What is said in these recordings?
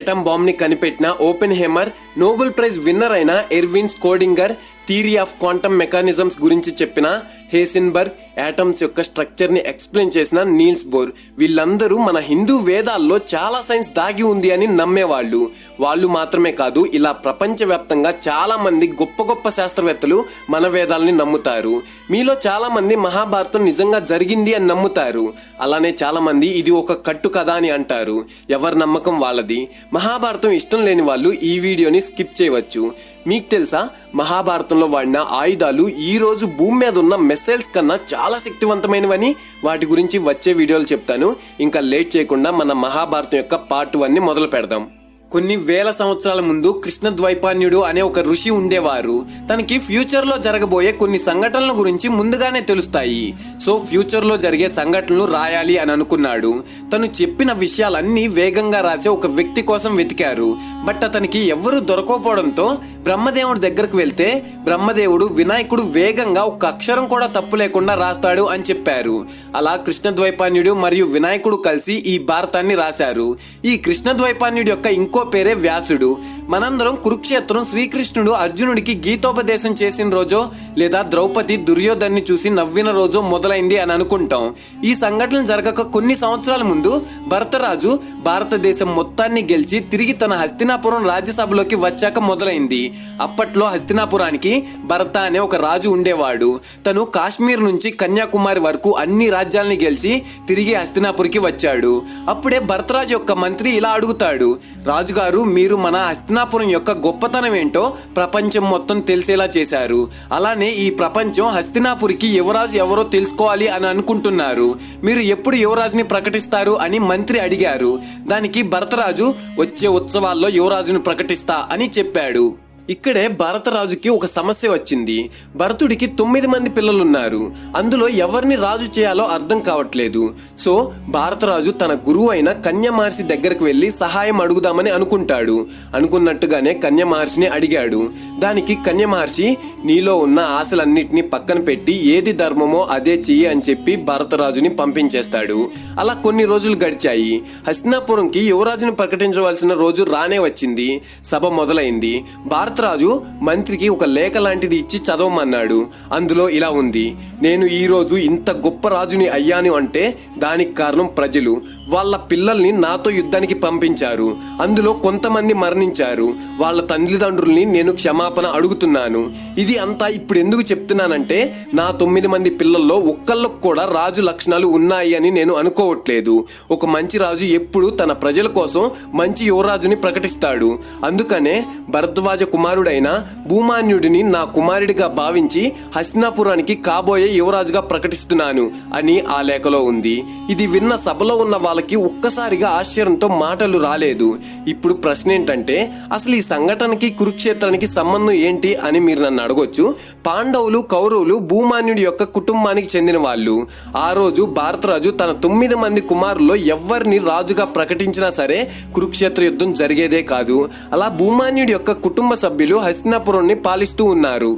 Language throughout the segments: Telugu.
అటమ్ బాంబ్ ని కనిపెట్టిన Oppenheimer, Nobel prize winner అయిన Erwin Schrodinger, theory of quantum mechanisms గురించి చెప్పిన హేసెన్బర్గ్, యాటమ్స్ యొక్క స్ట్రక్చర్ ని ఎక్స్ప్లెయిన్ చేసిన నీల్స్ బోర్, వీళ్ళందరూ మన హిందూ వేదాల్లో చాలా సైన్స్ దాగి ఉంది అని నమ్మేవాళ్ళు. వాళ్ళు మాత్రమే కాదు, ఇలా ప్రపంచవ్యాప్తంగా చాలా మంది గొప్ప గొప్ప శాస్త్రవేత్తలు మన వేదాలని నమ్ముతారు. మీలో చాలా మంది మహాభారతం నిజంగా జరిగింది అని నమ్ముతారు. అలానే చాలా మంది ఇది ఒక కట్టు కథ అని అంటారు. ఎవరి నమ్మకం వాళ్ళది. మహాభారతం ఇష్టం లేని వాళ్ళు ఈ వీడియోని స్కిప్ చేయవచ్చు. మీకు తెలుసా, మహాభారతంలో వాడిన ఆయుధాలు ఈ రోజు భూమి మీద ఉన్న మిస్సైల్స్ కన్నా చాలా శక్తివంతమైనవని? వాటి గురించి వచ్చే వీడియోలు చెప్తాను. ఇంకా లేట్ చేయకుండా మన మహాభారతం యొక్క పార్ట్ 1ని మొదలు పెడదాం. కొన్ని వేల సంవత్సరాల ముందు కృష్ణద్వైపాయనుడు అనే ఒక ఋషి ఉండేవారు. తనకి ఫ్యూచర్ లో జరగబోయే కొన్ని సంఘటనల గురించి ముందుగానే తెలుస్తాయి. సో ఫ్యూచర్ లో జరిగే సంఘటనలు రాయాలి అని అనుకున్నాడు. తను చెప్పిన విషయాలన్నీ వేగంగా రాసే ఒక వ్యక్తి కోసం వెతికారు. బట్ అతనికి ఎవ్వరూ దొరకపోవడంతో బ్రహ్మదేవుడి దగ్గరకు వెళ్తే బ్రహ్మదేవుడు వినాయకుడు వేగంగా ఒక అక్షరం కూడా తప్పు లేకుండా రాస్తాడు అని చెప్పారు. అలా కృష్ణద్వైపాయనుడు మరియు వినాయకుడు కలిసి ఈ భారతాన్ని రాశారు. ఈ కృష్ణద్వైపాయనుడి యొక్క ఇంకో పేరే వ్యాసుడు. మనందరం కురుక్షేత్రం శ్రీకృష్ణుడు అర్జునుడికి గీతోపదేశం చేసిన రోజో లేదా ద్రౌపది దుర్యోధన్ని చూసి నవ్విన రోజో మొదలైంది అని అనుకుంటాం. ఈ సంఘటన జరగక కొన్ని సంవత్సరాల ముందు భరతరాజు భారతదేశం మొత్తాన్ని గెలిచి తిరిగి తన హస్తినాపురం రాజ్యసభలోకి వచ్చాక మొదలైంది. అప్పట్లో హస్తినాపురానికి భరత అనే ఒక రాజు ఉండేవాడు. తను కాశ్మీర్ నుంచి కన్యాకుమారి వరకు అన్ని రాజ్యాలని గెలిచి తిరిగి హస్తినాపురికి వచ్చాడు. అప్పుడే భరతరాజు యొక్క మంత్రి ఇలా అడుగుతాడు, రాజుగారు, మీరు మన హస్తినాపురం యొక్క గొప్పతనం ఏంటో ప్రపంచం మొత్తం తెలిసేలా చేశారు. అలానే ఈ ప్రపంచం హస్తినాపురికి యువరాజు ఎవరో తెలుసుకోవాలి అని అనుకుంటున్నారు. మీరు ఎప్పుడు యువరాజుని ప్రకటిస్తారు అని మంత్రి అడిగారు. దానికి భరతరాజు, వచ్చే ఉత్సవాల్లో యువరాజుని ప్రకటిస్తా అని చెప్పాడు. ఇక్కడే భరతరాజుకి ఒక సమస్య వచ్చింది. భరతుడికి 9 మంది పిల్లలున్నారు. అందులో ఎవరిని రాజు చేయాలో అర్థం కావట్లేదు. సో భరతరాజు తన గురువు అయిన కన్య మహర్షి దగ్గరకు వెళ్ళి సహాయం అడుగుదామని అనుకుంటాడు. అనుకున్నట్టుగానే కన్య మహర్షిని అడిగాడు. దానికి కన్య మహర్షి, నీలో ఉన్న ఆశలన్నిటినీ పక్కన పెట్టి ఏది ధర్మమో అదే చెయ్యి అని చెప్పి భరతరాజుని పంపించేస్తాడు. అలా కొన్ని రోజులు గడిచాయి. హస్తినాపురంకి యువరాజుని ప్రకటించవలసిన రోజు రానే వచ్చింది. సభ మొదలైంది. భరతరాజు మంత్రికి ఒక లేఖ లాంటిది ఇచ్చి చదవమన్నాడు. అందులో ఇలా ఉంది, నేను ఈరోజు ఇంత గొప్ప రాజుని అయ్యాను అంటే దానికి కారణం ప్రజలు. వాళ్ళ పిల్లల్ని నాతో యుద్ధానికి పంపించారు. అందులో కొంతమంది మరణించారు. వాళ్ళ తల్లిదండ్రుల్ని నేను క్షమాపణ అడుగుతున్నాను. ఇది అంతా ఇప్పుడు ఎందుకు చెప్తున్నానంటే, నా 9 మంది పిల్లల్లో ఒక్కళ్ళకు కూడా రాజు లక్షణాలు ఉన్నాయి అని నేను అనుకోవట్లేదు. ఒక మంచి రాజు ఎప్పుడు తన ప్రజల కోసం మంచి యువరాజుని ప్రకటిస్తాడు. అందుకనే భరద్వాజ కుమారుడైన భూమాన్యుడిని నా కుమారుడిగా భావించి హస్తినాపురానికి కాబోయే యువరాజుగా ప్రకటిస్తున్నాను అని ఆ లేఖలో ఉంది. ఇది విన్న సభలో ఉన్న వాళ్ళకి ఒక్కసారిగా ఆశ్చర్యంతో మాటలు రాలేదు. ఇప్పుడు ప్రశ్న ఏంటంటే, అసలు ఈ సంఘటనకి కురుక్షేత్రానికి సంబంధం ఏంటి అని మీరు నన్ను అడగొచ్చు. పాండవులు, కౌరవులు భూమాన్యుడి యొక్క కుటుంబానికి చెందిన వాళ్ళు. ఆ రోజు భరతరాజు తన 9 మంది కుమారుల్లో ఎవరిని రాజుగా ప్రకటించినా సరే కురుక్షేత్ర యుద్ధం జరిగేదే కాదు. అలా భూమాన్యుడి యొక్క కుటుంబ సభ్యులు హస్తినాపురాన్ని పాలిస్తూ ఉన్నారు.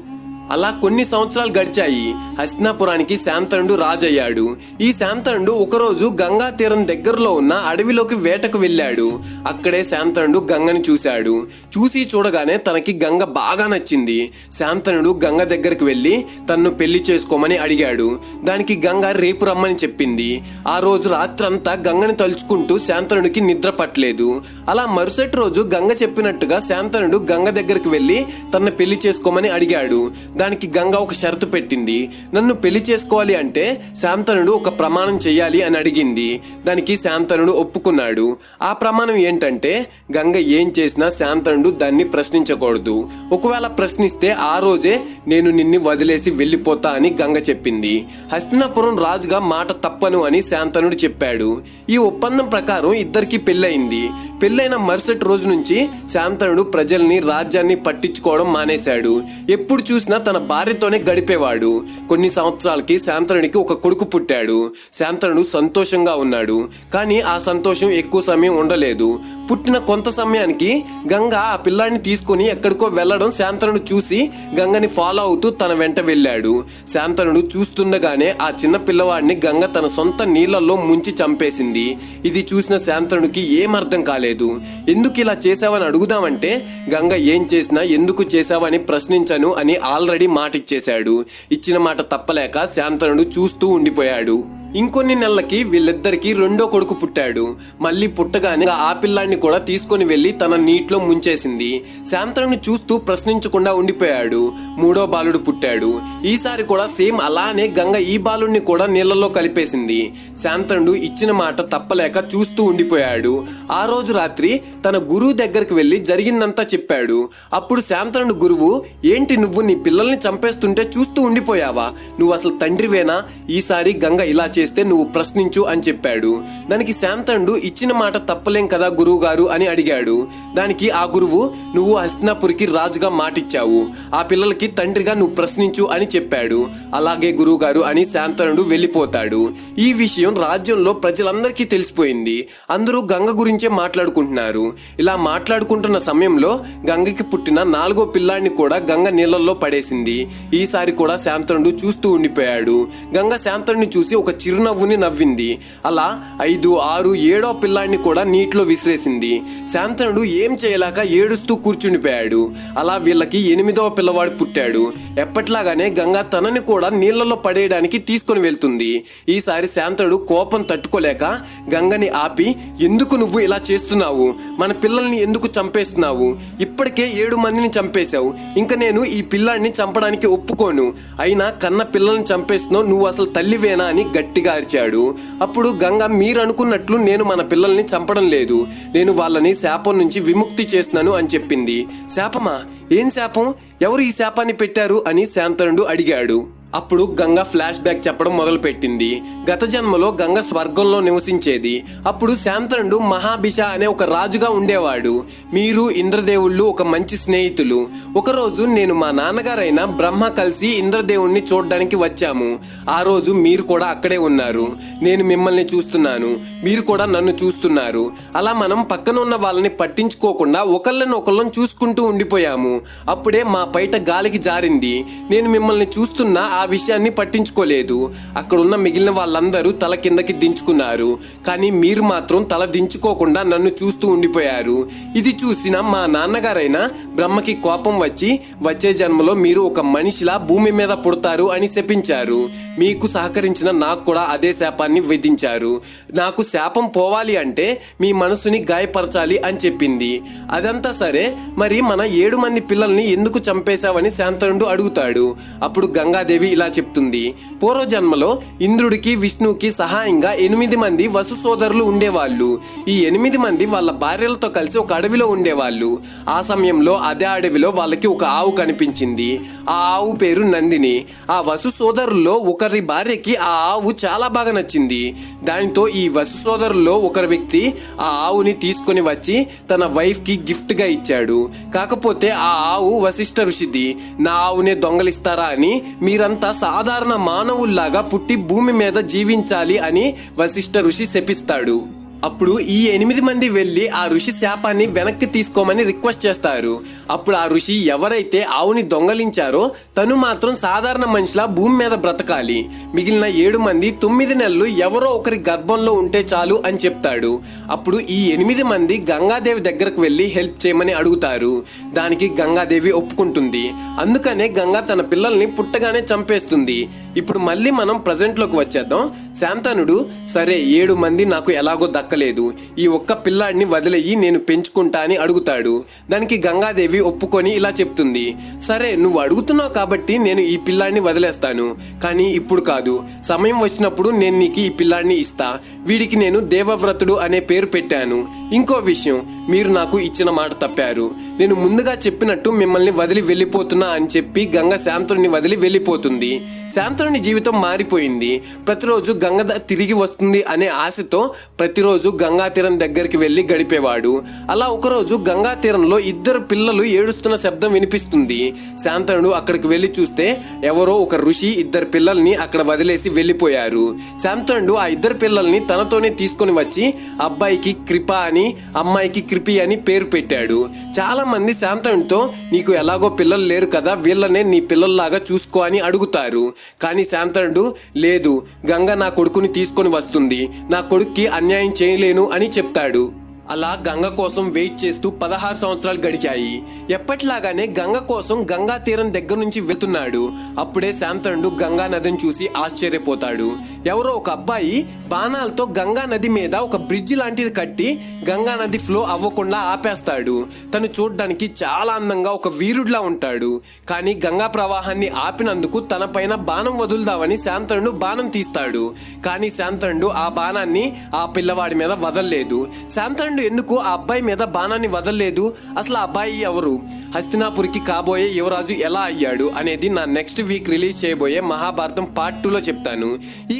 అలా కొన్ని సంవత్సరాలు గడిచాయి. హస్తినాపురానికి శాంతనుడు రాజయ్యాడు. ఈ శాంతనుడు ఒకరోజు గంగా తీరం దగ్గరలో ఉన్న అడవిలోకి వేటకు వెళ్ళాడు. అక్కడే శాంతనుడు గంగని చూశాడు. చూసి చూడగానే తనకి గంగ బాగా నచ్చింది. శాంతనుడు గంగ దగ్గరికి వెళ్ళి తన్ను పెళ్లి చేసుకోమని అడిగాడు. దానికి గంగ రేపు రమ్మని చెప్పింది. ఆ రోజు రాత్రంతా గంగని తలుచుకుంటూ శాంతనుడికి నిద్ర పట్టలేదు. అలా మరుసటి రోజు గంగ చెప్పినట్టుగా శాంతనుడు గంగ దగ్గరికి వెళ్ళి తన పెళ్లి చేసుకోమని అడిగాడు. దానికి గంగ ఒక షరతు పెట్టింది. నన్ను పెళ్లి చేసుకోవాలి అంటే శాంతనుడు ఒక ప్రమాణం చెయ్యాలి అని అడిగింది. దానికి శాంతనుడు ఒప్పుకున్నాడు. ఆ ప్రమాణం ఏంటంటే, గంగ ఏం చేసినా శాంతనుడు దాన్ని ప్రశ్నించకూడదు. ఒకవేళ ప్రశ్నిస్తే ఆ రోజే నేను నిన్ను వదిలేసి వెళ్ళిపోతా అని గంగ చెప్పింది. హస్తినాపురం రాజుగా మాట తప్పను అని శాంతనుడు చెప్పాడు. ఈ ఒప్పందం ప్రకారం ఇద్దరికి పెళ్ళయింది. పెళ్ళైన మరుసటి రోజు నుంచి శాంతనుడు ప్రజల్ని, రాజ్యాన్ని పట్టించుకోవడం మానేశాడు. ఎప్పుడు చూసినా తన భార్యతోనే గడిపేవాడు. కొన్ని సంవత్సరాలకి శాంతనుడికి ఒక కొడుకు పుట్టాడు. శాంతనుడు సంతోషంగా ఉన్నాడు. కానీ ఆ సంతోషం ఎక్కువ సమయం ఉండలేదు. పుట్టిన కొంత సమయానికి గంగ ఆ పిల్లాడిని తీసుకుని ఎక్కడికో వెళ్లడం శాంతనుడు చూసి గంగని ఫాలో అవుతూ తన వెంట వెళ్ళాడు. శాంతనుడు చూస్తుండగానే ఆ చిన్న పిల్లవాడిని గంగ తన సొంత నీళ్లలో ముంచి చంపేసింది. ఇది చూసిన శాంతనుడికి ఏం అర్థం కాలేదు. ఎందుకు ఇలా చేశావని అడుగుదామంటే గంగ ఏం చేసినా ఎందుకు చేశావని ప్రశ్నించను అని ఆల్రెడీ మాట ఇచ్చేశాడు. ఇచ్చిన మాట తప్పలేక శాంతనుడు చూస్తూ ఉండిపోయాడు. ఇంకొన్ని నెలలకి వీళ్ళిద్దరికి రెండో కొడుకు పుట్టాడు. మళ్ళీ పుట్టగానే ఆ పిల్లాడిని కూడా తీసుకొని వెళ్లి తన నీటిలో ముంచేసింది. శాంతనుని చూస్తూ ప్రశ్నించకుండా ఉండిపోయాడు. మూడో బాలుడు పుట్టాడు. ఈసారి కూడా సేమ్ అలానే గంగ ఈ బాలుడిని కూడా నీళ్లలో కలిపేసింది. శాంతనుడు ఇచ్చిన మాట తప్పలేక చూస్తూ ఉండిపోయాడు. ఆ రోజు రాత్రి తన గురువు దగ్గరికి వెళ్లి జరిగిందంతా చెప్పాడు. అప్పుడు శాంతనుడు గురువు, ఏంటి నువ్వు నీ పిల్లల్ని చంపేస్తుంటే చూస్తూ ఉండిపోయావా? నువ్వు అసలు తండ్రివేనా? ఈసారి గంగ ఇలా చేస్తే నువ్వు ప్రశ్నించు అని చెప్పాడు. దానికి శాంతనుడు ఇచ్చిన మాట తప్పలేం కదా గురువు గారు అని అడిగాడు. దానికి ఆ గురువు, నువ్వు హస్తినాపురికి రాజుగా మాటిచ్చావు, ఆ పిల్లలకి తండ్రిగా నువ్వు ప్రశ్నించు అని చెప్పాడు. అలాగే గురువు గారు అని శాంతనుడు వెళ్ళిపోతాడు. ఈ విషయం రాజ్యంలో ప్రజలందరికీ తెలిసిపోయింది. అందరూ గంగ గురించే మాట్లాడుకుంటున్నారు. ఇలా మాట్లాడుకుంటున్న సమయంలో గంగకి పుట్టిన 4వ పిల్లాడిని కూడా గంగ నీళ్లలో పడేసింది. ఈసారి కూడా శాంతనుడు చూస్తూ ఉండిపోయాడు. గంగ శాంతనుడిని చూసి ఒక చిరునవ్వుని నవ్వింది. అలా 5, 6, 7వ పిల్లాడిని కూడా నీటిలో విసిరేసింది. శాంతనుడు ఏం చేయలేక ఏడుస్తూ కూర్చుండిపోయాడు. అలా వీళ్ళకి 8వ పిల్లవాడు పుట్టాడు. ఎప్పట్లాగానే గంగ తనని కూడా నీళ్లలో పడేయడానికి తీసుకొని వెళ్తుంది. ఈసారి శాంతనుడు కోపం తట్టుకోలేక గంగని ఆపి, ఎందుకు నువ్వు ఇలా చేస్తున్నావు? మన పిల్లల్ని ఎందుకు చంపేస్తున్నావు? ఇప్పటికే 7 మందిని చంపేశావు. ఇంకా నేను ఈ పిల్లాడిని చంపడానికి ఒప్పుకోను. అయినా కన్న పిల్లల్ని చంపేస్తున్నావు, నువ్వు అసలు తల్లివేనా అని గట్టిగా అరిచాడు. అప్పుడు గంగ, మీరు అనుకున్నట్లు నేను మన పిల్లల్ని చంపడం లేదు, నేను వాళ్ళని శాపం నుంచి విముక్తి చేస్తున్నాను అని చెప్పింది. శాపమా? ఏం శాపం? ఎవరు ఈ శాపాన్ని పెట్టారు అని శాంతనుడు అడిగాడు. అప్పుడు గంగ ఫ్లాష్ బ్యాక్ చెప్పడం మొదలు పెట్టింది. గత జన్మలో గంగ స్వర్గంలో నివసించేది. అప్పుడు శాంతనుడు మహాభిష అనే ఒక రాజుగా ఉండేవాడు. మీరు ఇంద్రదేవుళ్ళు ఒక మంచి స్నేహితులు. ఒకరోజు నేను మా నాన్నగారైన బ్రహ్మ కలిసి ఇంద్రదేవుణ్ణి చూడడానికి వచ్చాము. ఆ రోజు మీరు కూడా అక్కడే ఉన్నారు. నేను మిమ్మల్ని చూస్తున్నాను, మీరు కూడా నన్ను చూస్తున్నారు. అలా మనం పక్కన ఉన్న వాళ్ళని పట్టించుకోకుండా ఒకళ్ళని చూసుకుంటూ ఉండిపోయాము. అప్పుడే మా పైట గాలికి జారింది. నేను మిమ్మల్ని చూస్తున్నా ఆ విషయాన్ని పట్టించుకోలేదు. అక్కడున్న మిగిలిన వాళ్ళందరూ తల కిందకి దించుకున్నారు. కానీ మీరు మాత్రం తల దించుకోకుండా నన్ను చూస్తూ ఉండిపోయారు. ఇది చూసిన మా నాన్నగారైన బ్రహ్మకి కోపం వచ్చి, వచ్చే జన్మలో మీరు ఒక మనిషిలా భూమి మీద పుడతారు అని శపించారు. మీకు సహకరించిన నాకు కూడా అదే శాపాన్ని విధించారు. నాకు శాపం పోవాలి అంటే మీ మనసుని గాయపరచాలి అని చెప్పింది. అదంతా సరే, మరి మన 7 మంది పిల్లల్ని ఎందుకు చంపేశావని శాంతనుడు అడుగుతాడు. అప్పుడు గంగాదేవి ఇలా చెప్తుంది. పూర్వజన్మలో ఇంద్రుడికి విష్ణువుకి సహాయంగా 8 మంది వసు సోదరులు ఉండేవాళ్ళు. ఈ 8 మంది వాళ్ళ భార్యలతో కలిసి ఒక అడవిలో ఉండేవాళ్ళు. ఆ సమయంలో అదే అడవిలో వాళ్ళకి ఒక ఆవు కనిపించింది. ఆ ఆవు పేరు నందిని. ఆ వసు సోదరుల్లో ఒకరి భార్యకి ఆ ఆవు చాలా బాగా నచ్చింది. దానితో ఈ వసు సోదరుల్లో ఒకరి వ్యక్తి ఆ ఆవుని తీసుకొని వచ్చి తన వైఫ్ కి గిఫ్ట్ గా ఇచ్చాడు. కాకపోతే ఆ ఆవు వశిష్ఠ ఋషిది. నా ఆవునే దొంగలిస్తారా అని మీరంతా సాధారణ మానవుల్లాగా పుట్టి భూమి మీద జీవించాలి అని వశిష్ఠ ఋషి శపిస్తాడు. అప్పుడు ఈ 8 మంది వెళ్ళి ఆ ఋషి శాపాన్ని వెనక్కి తీసుకోమని రిక్వెస్ట్ చేస్తారు. అప్పుడు ఆ ఋషి ఎవరైతే ఆవుని దొంగలించారో తను మాత్రం సాధారణ మనిషిలా భూమి మీద బ్రతకాలి. మిగిలిన 7 మంది 9 నెలలు ఎవరో ఒకరి గర్భంలో ఉంటే చాలు అని చెప్తాడు. అప్పుడు ఈ 8 మంది గంగాదేవి దగ్గరకు వెళ్ళి హెల్ప్ చేయమని అడుగుతారు. దానికి గంగాదేవి ఒప్పుకుంటుంది. అందుకనే గంగా తన పిల్లల్ని పుట్టగానే చంపేస్తుంది. ఇప్పుడు మళ్ళీ మనం ప్రజెంట్లోకి వచ్చేద్దాం. శాంతనుడు, సరే 7 మంది నాకు ఎలాగో దక్కలేదు, ఈ ఒక్క పిల్లాడిని వదిలేయి నేను పెంచుకుంటా అని అడుగుతాడు. దానికి గంగాదేవి ఒప్పుకొని ఇలా చెప్తుంది. సరే, నువ్వు అడుగుతున్నావు కాబట్టి నేను ఈ పిల్లాడిని వదిలేస్తాను. కానీ ఇప్పుడు కాదు, సమయం వచ్చినప్పుడు నేను నీకు ఈ పిల్లాడిని ఇస్తా. వీడికి నేను దేవవ్రతుడు అనే పేరు పెట్టాను. ఇంకో విషయం, మీరు నాకు ఇచ్చిన మాట తప్పారు. నేను ముందుగా చెప్పినట్టు మిమ్మల్ని వదిలి వెళ్ళిపోతున్నా అని చెప్పి గంగ శాంతనుని వదిలి వెళ్ళిపోతుంది. శాంతనుని జీవితం మారిపోయింది. ప్రతిరోజు గంగ తిరిగి వస్తుంది అనే ఆశతో ప్రతిరోజు గంగా తీరం దగ్గరికి వెళ్ళి గడిపేవాడు. అలా ఒకరోజు గంగా తీరంలో 2 పిల్లలు ఏడుస్తున్న శబ్దం వినిపిస్తుంది. శాంతనుడు అక్కడికి వెళ్లి చూస్తే ఎవరో ఒక ఋషి ఇద్దరు పిల్లల్ని అక్కడ వదిలేసి వెళ్లిపోయారు. శాంతనుడు ఆ ఇద్దరు పిల్లల్ని తనతోనే తీసుకొని వచ్చి అబ్బాయికి కృప అని అమ్మాయికి కృపి అని పేరు పెట్టాడు. చాలా మంది శాంతనుడితో నీకు ఎలాగో పిల్లలు లేరు కదా, వీళ్ళనే నీ పిల్లల్లాగా చూసుకో అని అడుగుతారు. కానీ శాంతనుడు లేదు, గంగ నా కొడుకుని తీసుకొని వస్తుంది, నా కొడుక్కి అన్యాయం చేయలేను అని చెప్తాడు. అలా గంగ కోసం వెయిట్ చేస్తూ 16 సంవత్సరాలు గడిచాయి. ఎప్పటిలాగానే గంగ కోసం గంగా తీరం దగ్గర నుంచి వెళ్తున్నాడు. అప్పుడే శాంతనుడు గంగా నదిని చూసి ఆశ్చర్యపోతాడు. ఎవరో ఒక అబ్బాయి బాణాలతో గంగా నది మీద ఒక బ్రిడ్జి లాంటిది కట్టి గంగా నది ఫ్లో అవ్వకుండా ఆపేస్తాడు. తను చూడ్డానికి చాలా అందంగా ఒక వీరుడిలా ఉంటాడు. కానీ గంగా ప్రవాహాన్ని ఆపినందుకు తన పైన బాణం వదులుదామని శాంతనుడు బాణం తీస్తాడు. కానీ శాంతనుడు ఆ బాణాన్ని ఆ పిల్లవాడి మీద వదలలేదు. శాంతనుడు ఎందుకు ఆ అబ్బాయి మీద బాణాన్ని వదలలేదు? అసలు ఆ అబ్బాయి ఎవరు? హస్తినాపురికి కాబోయే యువరాజు ఎలా అయ్యాడు అనేది నా నెక్స్ట్ వీక్ రిలీజ్ చేయబోయే మహాభారతం పార్ట్ 2లో చెప్తాను. ఈ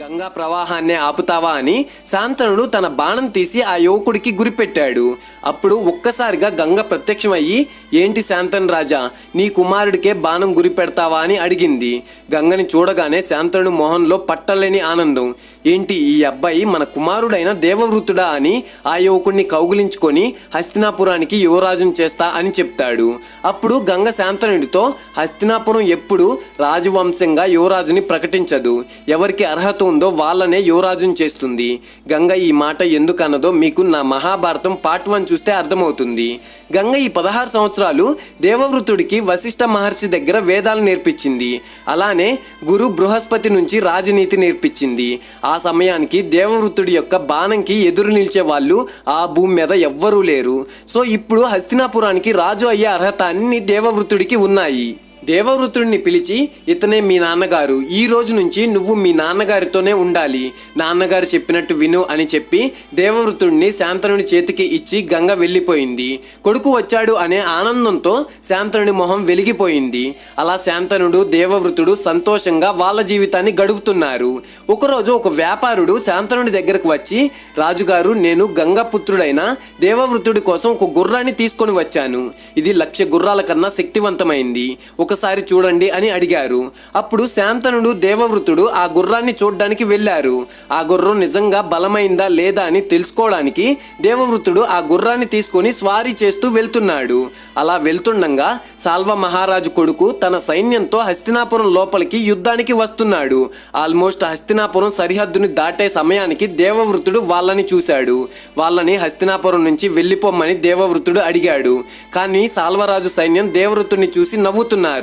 గంగా ప్రవాహాన్నే ఆపుతావా అని శాంతనుడు తన బాణం తీసి ఆ యువకుడికి గురిపెట్టాడు. అప్పుడు ఒక్కసారిగా గంగ ప్రత్యక్షమయ్యి, ఏంటి శాంతను రాజా, నీ కుమారుడికే బాణం గురి పెడతావా అని అడిగింది. గంగని చూడగానే శాంతనుడు మొహంలో పట్టలేని ఆనందం. ఏంటి, ఈ అబ్బాయి మన కుమారుడైన దేవవృతుడా అని ఆ యువకుడిని కౌగిలించుకొని హస్తినాపురానికి యువరాజుని చేస్తా అని చెప్తాడు. అప్పుడు గంగ శాంతనుడితో, హస్తినాపురం ఎప్పుడు రాజవంశంగా యువరాజుని ప్రకటించదు, ఎవరికి అర్హత ఉందో వాళ్ళనే యువరాజుని చేస్తుంది. గంగ ఈ మాట ఎందుకన్నదో మీకు నా మహాభారతం పార్ట్ 1 చూస్తే అర్థమవుతుంది. గంగ ఈ 16 సంవత్సరాలు దేవవృతుడికి వశిష్ఠ మహర్షి దగ్గర వేదాలు నేర్పించింది. అలానే గురు బృహస్పతి నుంచి రాజనీతి నేర్పించింది. ఆ సమయానికి దేవవృతుడి యొక్క బాణంకి ఎదురు నిలిచే వాళ్ళు ఆ భూమి మీద ఎవ్వరూ లేరు. సో ఇప్పుడు హస్తినాపురానికి రాజు అయ్యే అర్హత అన్ని దేవవృతుడికి ఉన్నాయి. దేవవృతుడిని పిలిచి, ఇతనే మీ నాన్నగారు, ఈ రోజు నుంచి నువ్వు మీ నాన్నగారితోనే ఉండాలి, నాన్నగారు చెప్పినట్టు విను అని చెప్పి దేవవృతుడిని శాంతనుడి చేతికి ఇచ్చి గంగ వెళ్ళిపోయింది. కొడుకు వచ్చాడు అనే ఆనందంతో శాంతనుడి మొహం వెలిగిపోయింది. అలా శాంతనుడు దేవవృతుడు సంతోషంగా వాళ్ళ జీవితాన్ని గడుపుతున్నారు. ఒకరోజు ఒక వ్యాపారుడు శాంతనుడి దగ్గరకు వచ్చి, రాజుగారు, నేను గంగపుత్రుడైన దేవవృతుడి కోసం ఒక గుర్రాన్ని తీసుకొని వచ్చాను, ఇది 1,00,000 గుర్రాల కన్నా శక్తివంతమైంది, ఒకసారి చూడండి అని అడిగారు. అప్పుడు శాంతనుడు దేవవృతుడు ఆ గుర్రాన్ని చూడడానికి వెళ్ళారు. ఆ గుర్రం నిజంగా బలమైందా లేదా అని తెలుసుకోవడానికి దేవవృతుడు ఆ గుర్రాన్ని తీసుకొని స్వారీ చేస్తూ వెళ్తున్నాడు. అలా వెళ్తుండగా సాల్వ మహారాజు కొడుకు తన సైన్యంతో హస్తినాపురం లోపలికి యుద్ధానికి వస్తున్నాడు. ఆల్మోస్ట్ హస్తినాపురం సరిహద్దుని దాటే సమయానికి దేవవృతుడు వాళ్ళని చూశాడు. వాళ్ళని హస్తినాపురం నుంచి వెళ్ళిపోమ్మని దేవవృతుడు అడిగాడు. కానీ సాల్వరాజు సైన్యం దేవవృతుడిని చూసి నవ్వుతున్నారు.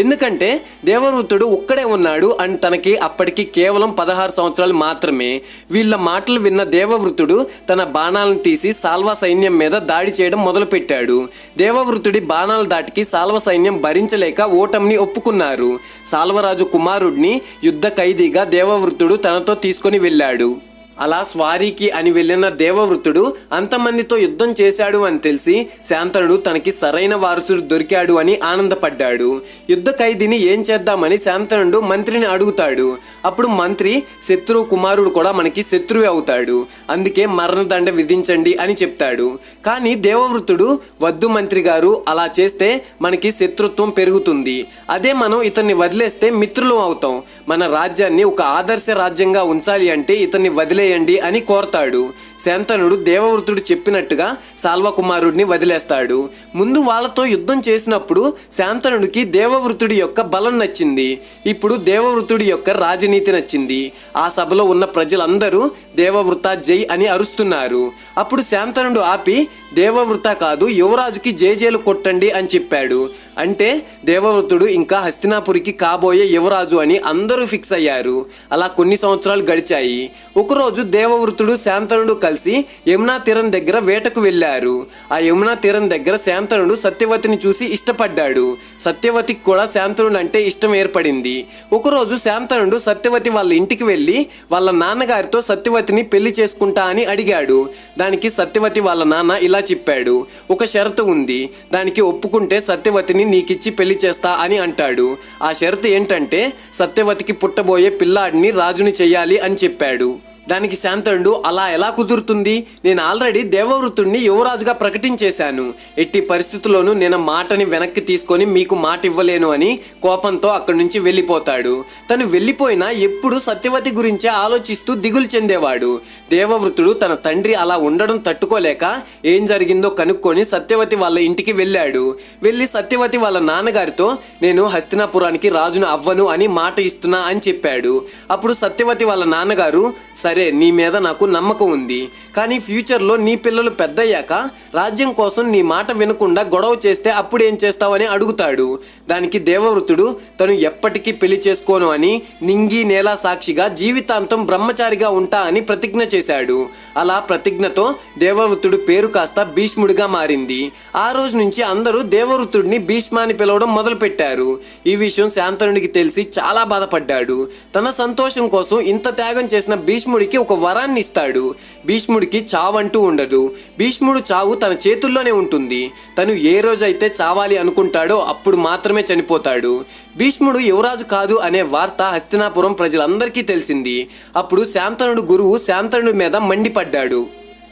ఎందుకంటే దేవవృతుడు ఒక్కడే ఉన్నాడు అండ్ తనకి అప్పటికి కేవలం 16 సంవత్సరాలు మాత్రమే. వీళ్ళ మాటలు విన్న దేవవృతుడు తన బాణాలను తీసి సాల్వ సైన్యం మీద దాడి చేయడం మొదలుపెట్టాడు. దేవవృతుడి బాణాల దాటికి సాల్వ సైన్యం భరించలేక ఓటమిని ఒప్పుకున్నారు. సాల్వరాజు కుమారుడిని యుద్ధ ఖైదీగా దేవవృతుడు తనతో తీసుకొని వెళ్ళాడు. అలా స్వారీకి అని వెళ్ళిన దేవవృతుడు అంతమందితో యుద్ధం చేశాడు అని తెలిసి శాంతనుడు తనకి సరైన వారసుడు దొరికాడు అని ఆనందపడ్డాడు. యుద్ధ ఖైదీని ఏం చేద్దామని శాంతనుడు మంత్రిని అడుగుతాడు. అప్పుడు మంత్రి, శత్రువు కుమారుడు కూడా మనకి శత్రువే అవుతాడు, అందుకే మరణదండ విధించండి అని చెప్తాడు. కానీ దేవవృతుడు, వద్దు మంత్రి గారు, అలా చేస్తే మనకి శత్రుత్వం పెరుగుతుంది, అదే మనం ఇతన్ని వదిలేస్తే మిత్రులం అవుతాం, మన రాజ్యాన్ని ఒక ఆదర్శ రాజ్యంగా ఉంచాలి అంటే ఇతన్ని వదిలేయండి అని కోరతాడు. శాంతనుడు దేవవృతుడు చెప్పినట్టుగా సాల్వ కుమారుడిని వదిలేస్తాడు. ముందు వాళ్ళతో యుద్ధం చేసినప్పుడు శాంతనుడికి దేవవృతుడి యొక్క బలం నచ్చింది. ఇప్పుడు దేవవృతుడి యొక్క రాజనీతి నచ్చింది. ఆ సభలో ఉన్న ప్రజలందరూ దేవవృత జై అని అరుస్తున్నారు. అప్పుడు శాంతనుడు ఆపి, దేవవృత కాదు, యువరాజుకి జేజేలు కొట్టండి అని చెప్పాడు. అంటే దేవవృతుడు ఇంకా హస్తినాపురికి కాబోయే యువరాజు అని అందరూ ఫిక్స్ అయ్యారు. అలా కొన్ని సంవత్సరాలు గడిచాయి. ఒకరోజు దేవవృతుడు శాంతనుడు కలిసి యమునా తీరం దగ్గర వేటకు వెళ్ళారు. ఆ యమునా తీరం దగ్గర శాంతనుడు సత్యవతిని చూసి ఇష్టపడ్డాడు. సత్యవతికి కూడా శాంతనుడు అంటే ఇష్టం ఏర్పడింది. ఒకరోజు శాంతనుడు సత్యవతి వాళ్ళ ఇంటికి వెళ్ళి వాళ్ళ నాన్నగారితో సత్యవతిని పెళ్లి చేసుకుంటా అని అడిగాడు. దానికి సత్యవతి వాళ్ళ నాన్న ఇలా చెప్పాడు, ఒక షరతు ఉంది, దానికి ఒప్పుకుంటే సత్యవతిని నీకిచ్చి పెళ్లి చేస్తా అని అంటాడు. ఆ షరతు ఏంటంటే సత్యవతికి పుట్టబోయే పిల్లాడిని రాజుని చెయ్యాలి అని చెప్పాడు. దానికి శాంతనుడు, అలా ఎలా కుదురుతుంది? నేను ఆల్రెడీ దేవవృతుడిని యువరాజుగా ప్రకటించేశాను. ఎట్టి పరిస్థితుల్లోనూ నేను మాటని వెనక్కి తీసుకొని మీకు మాట ఇవ్వలేను అని కోపంతో అక్కడి నుంచి వెళ్ళిపోతాడు. తను వెళ్ళిపోయినా ఎప్పుడు సత్యవతి గురించే ఆలోచిస్తూ దిగులు చెందేవాడు. దేవవృతుడు తన తండ్రి అలా ఉండడం తట్టుకోలేక ఏం జరిగిందో కనుక్కొని సత్యవతి వాళ్ళ ఇంటికి వెళ్ళాడు. వెళ్ళి సత్యవతి వాళ్ళ నాన్నగారితో, నేను హస్తినాపురానికి రాజును అవ్వను అని మాట ఇస్తున్నా అని చెప్పాడు. అప్పుడు సత్యవతి వాళ్ళ నాన్నగారు, సరే నీ మీద నాకు నమ్మకం ఉంది, కానీ ఫ్యూచర్లో నీ పిల్లలు పెద్దయ్యాక రాజ్యం కోసం నీ మాట వినకుండా గొడవ చేస్తే అప్పుడు ఏం చేస్తావని అడుగుతాడు. దానికి దేవవృతుడు, తను ఎప్పటికీ పెళ్లి చేసుకోను అని నింగి నేల సాక్షిగా జీవితాంతం బ్రహ్మచారిగా ఉంటా అని ప్రతిజ్ఞ చేశాడు. అలా ప్రతిజ్ఞతో దేవవృతుడు పేరు కాస్త భీష్ముడిగా మారింది. ఆ రోజు నుంచి అందరూ దేవవృతుడిని భీష్మ అని పిలవడం మొదలుపెట్టారు. ఈ విషయం శాంతనుడికి తెలిసి చాలా బాధపడ్డాడు. తన సంతోషం కోసం ఇంత త్యాగం చేసిన భీష్ముడికి ఒక వరాన్ని ఇస్తాడు. భీష్ముడికి చావంటూ ఉండదు. భీష్ముడు చావు తన చేతుల్లోనే ఉంటుంది. తను ఏ రోజైతే చావాలి అనుకుంటాడో అప్పుడు మాత్రమే చనిపోతాడు. భీష్ముడు యువరాజు కాదు అనే వార్త హస్తినాపురం ప్రజలందరికీ తెలిసింది. అప్పుడు శాంతనుడు గురువు శాంతనుడి మీద మండిపడ్డాడు.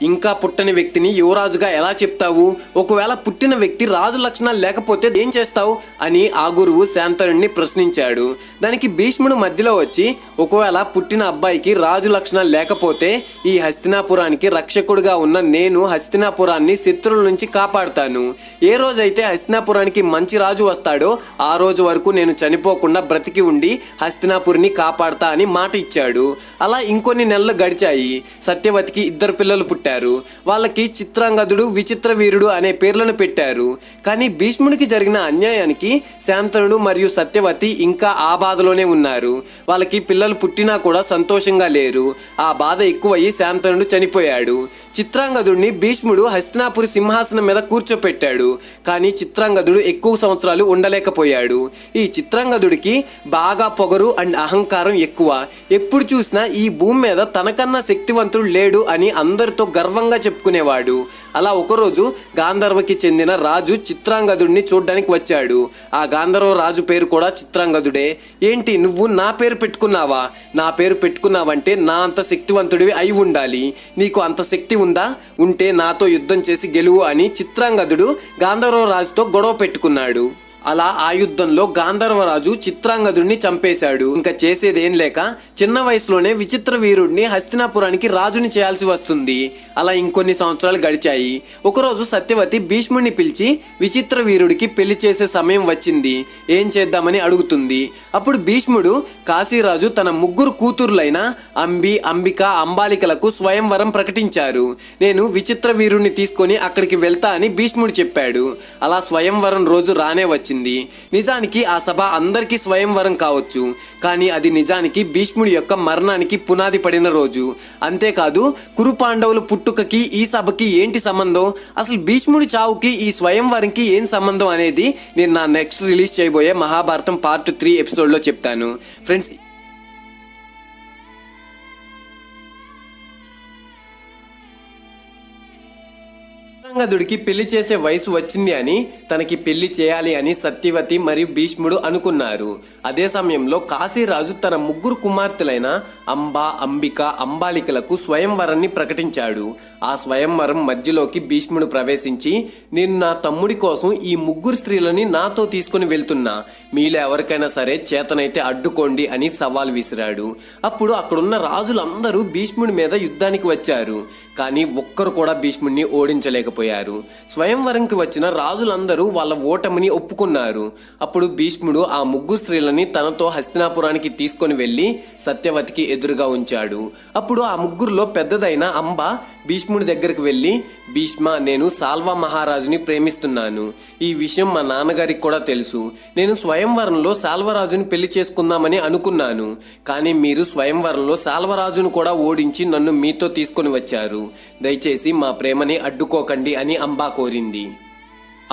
ఇంకా పుట్టని వ్యక్తిని యువరాజుగా ఎలా చెప్తావు? ఒకవేళ పుట్టిన వ్యక్తి రాజు లక్షణాలు లేకపోతే ఏం చేస్తావు అని ఆ గురువు శాంతనుడిని ప్రశ్నించాడు. దానికి భీష్ముడు మధ్యలో వచ్చి, ఒకవేళ పుట్టిన అబ్బాయికి రాజు లక్షణాలు లేకపోతే ఈ హస్తినాపురానికి రక్షకుడిగా ఉన్న నేను హస్తినాపురాన్ని శత్రువుల నుంచి కాపాడుతాను. ఏ రోజైతే హస్తినాపురానికి మంచి రాజు వస్తాడో ఆ రోజు వరకు నేను చనిపోకుండా బ్రతికి ఉండి హస్తినాపురిని కాపాడుతా అని మాట ఇచ్చాడు. అలా ఇంకొన్ని నెలలు గడిచాయి. సత్యవతికి 2 పిల్లలు పుట్టారు. వాళ్ళకి చిత్రాంగదుడు, విచిత్ర వీరుడు అనే పేర్లను పెట్టారు. కానీ భీష్ముడికి జరిగిన అన్యాయానికి శాంతనుడు మరియు సత్యవతి ఇంకా ఆ బాధలోనే ఉన్నారు. వాళ్ళకి పిల్లలు పుట్టినా కూడా సంతోషంగా లేరు. ఆ బాధ ఎక్కువయ్యి శాంతనుడు చనిపోయాడు. చిత్రాంగదుడిని భీష్ముడు హస్తినాపురి సింహాసనం మీద కూర్చోపెట్టాడు. కానీ చిత్రాంగదుడు ఎక్కువ సంవత్సరాలు ఉండలేకపోయాడు. ఈ చిత్రాంగదుడికి బాగా పొగరు అండ్ అహంకారం ఎక్కువ. ఎప్పుడు చూసినా ఈ భూమి మీద తనకన్నా శక్తివంతుడు లేడు అని అందరితో గర్వంగా చెప్పుకునేవాడు. అలా ఒకరోజు గాంధర్వకి చెందిన రాజు చిత్రాంగదుడిని చూడ్డానికి వచ్చాడు. ఆ గాంధర్వ రాజు పేరు కూడా చిత్రాంగదుడే. ఏంటి, నువ్వు నా పేరు పెట్టుకున్నావా? నా పేరు పెట్టుకున్నావంటే నా అంత శక్తివంతుడివి అయి ఉండాలి. నీకు అంత శక్తి ఉందా? ఉంటే నాతో యుద్ధం చేసి గెలువు అని చిత్రాంగదుడు గాంధర్వ రాజుతో గొడవ పెట్టుకున్నాడు. అలా ఆ యుద్ధంలో గాంధర్వరాజు చిత్రాంగదుడిని చంపేశాడు. ఇంకా చేసేదేం లేక చిన్న వయసులోనే విచిత్ర వీరుడిని హస్తినాపురానికి రాజుని చేయాల్సి వస్తుంది. అలా ఇంకొన్ని సంవత్సరాలు గడిచాయి. ఒకరోజు సత్యవతి భీష్ముడిని పిలిచి, విచిత్ర వీరుడికి పెళ్లి చేసే సమయం వచ్చింది, ఏం చేద్దామని అడుగుతుంది. అప్పుడు భీష్ముడు, కాశీరాజు తన 3 కూతుర్లైన అంబి, అంబిక, అంబాలికలకు స్వయంవరం ప్రకటించారు. నేను విచిత్ర వీరుడిని తీసుకొని అక్కడికి వెళ్తా అని భీష్ముడు చెప్పాడు. అలా స్వయంవరం రోజు రానే వచ్చింది. నిజానికి ఆ సభ అందరికీ స్వయంవరం కావచ్చు, కానీ అది నిజానికి భీష్ముడి యొక్క మరణానికి పునాది పడిన రోజు. అంతేకాదు, కురు పాండవుల పుట్టుకకి ఈ సభకి ఏంటి సంబంధం? అసలు భీష్ముడి చావుకి ఈ స్వయంవరంకి ఏం సంబంధం అనేది నేను నా నెక్స్ట్ రిలీజ్ చేయబోయే మహాభారతం పార్ట్ 3 ఎపిసోడ్లో చెప్తాను. ఫ్రెండ్స్, చిత్రాంగదుడికి పెళ్లి చేసే వయసు వచ్చింది అని తనకి పెళ్లి చేయాలి అని సత్యవతి మరియు భీష్ముడు అనుకున్నారు. అదే సమయంలో కాశీరాజు తన 3 కుమార్తెలైన అంబ, అంబిక, అంబాలికలకు స్వయంవరాన్ని ప్రకటించాడు. ఆ స్వయంవరం మధ్యలోకి భీష్ముడు ప్రవేశించి, నేను నా తమ్ముడి కోసం ఈ 3 స్త్రీలని నాతో తీసుకుని వెళ్తున్నా, మీలో ఎవరికైనా సరే చేతనైతే అడ్డుకోండి అని సవాల్ విసిరాడు. అప్పుడు అక్కడున్న రాజులందరూ భీష్ముడి మీద యుద్ధానికి వచ్చారు. కానీ ఒక్కరు కూడా భీష్ముడిని ఓడించలేకపోయారు. స్వయంవరంకి వచ్చిన రాజులందరూ వాళ్ళ ఓటమిని ఒప్పుకున్నారు. అప్పుడు భీష్ముడు ఆ 3 స్త్రీలని తనతో హస్తినాపురానికి తీసుకొని వెళ్ళి సత్యవతికి ఎదురుగా ఉంచాడు. అప్పుడు ఆ 3లో పెద్దదైన అంబ భీష్ముడి దగ్గరికి వెళ్ళి, భీష్మ, నేను సాల్వా మహారాజుని ప్రేమిస్తున్నాను. ఈ విషయం మా నాన్నగారికి కూడా తెలుసు. నేను స్వయంవరంలో సాల్వరాజుని పెళ్లి చేసుకుందామని అనుకున్నాను, కానీ మీరు స్వయంవరంలో సాల్వరాజును కూడా ఓడించి నన్ను మీతో తీసుకొని వచ్చారు. దయచేసి మా ప్రేమని అడ్డుకోకండి అని అంబా కోరింది.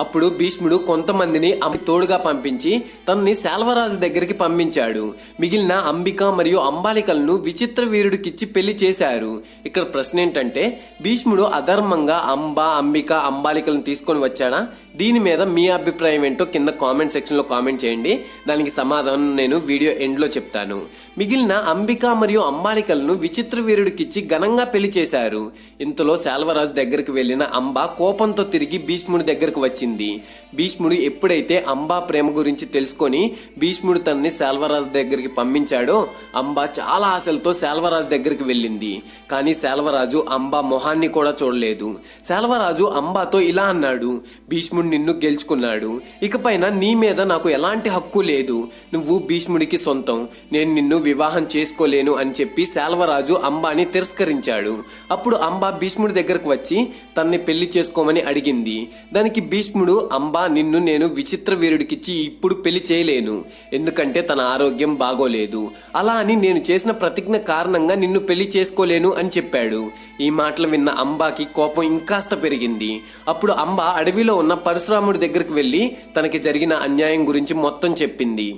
అప్పుడు భీష్ముడు కొంతమందిని తోడుగా పంపించి తనని శాల్వరాజు దగ్గరికి పంపించాడు. మిగిలిన అంబిక మరియు అంబాలికలను విచిత్ర వీరుడికిచ్చి పెళ్లి చేశారు. ఇక్కడ ప్రశ్న ఏంటంటే, భీష్ముడు అధర్మంగా అంబ, అంబిక, అంబాలికలను తీసుకొని వచ్చాడా? దీని మీద మీ అభిప్రాయం ఏంటో కింద కామెంట్ సెక్షన్లో కామెంట్ చేయండి. దానికి సమాధానం నేను వీడియో ఎండ్లో చెప్తాను. మిగిలిన అంబిక మరియు అంబాలికలను విచిత్ర వీరుడికిచ్చి ఘనంగా పెళ్లి చేశారు. ఇంతలో శాల్వరాజు దగ్గరికి వెళ్ళిన అంబ కోపంతో తిరిగి భీష్ముడి దగ్గరకు వచ్చింది. భీష్ముడు ఎప్పుడైతే అంబా ప్రేమ గురించి తెలుసుకొని భీష్ముడు తనని శాల్వరాజు దగ్గరికి పంపించాడో అంబ చాలా ఆశలతో శాల్వరాజు దగ్గరికి వెళ్ళింది. కానీ శాల్వరాజు అంబా మొహాన్ని కూడా చూడలేదు. శాల్వరాజు అంబాతో ఇలా అన్నాడు, భీష్ముడు నిన్ను గెలుచుకున్నాడు, ఇకపైన నీ మీద నాకు ఎలాంటి హక్కు లేదు. నువ్వు భీష్ముడికి సొంతం, నేను నిన్ను వివాహం చేసుకోలేను అని చెప్పి శాల్వరాజు అంబాని తిరస్కరించాడు. అప్పుడు అంబా భీష్ముడి దగ్గరకు వచ్చి తనని పెళ్లి చేసుకోమని అడిగింది. దానికి భీష్ముడు, అంబా నిన్ను నేను విచిత్ర వీరుడికిచ్చి ఇప్పుడు పెళ్లి చేయలేను, ఎందుకంటే తన ఆరోగ్యం బాగోలేదు. అలా అని నేను చేసిన ప్రతిజ్ఞ కారణంగా నిన్ను పెళ్లి చేసుకోలేను అని చెప్పాడు. ఈ మాటలు విన్న అంబాకి కోపం ఇంకాస్త పెరిగింది. అప్పుడు అంబ అడవిలో ఉన్న పరశురాముడి దగ్గరికి వెళ్ళి తనకి జరిగిన అన్యాయం గురించి మొత్తం చెప్పింది.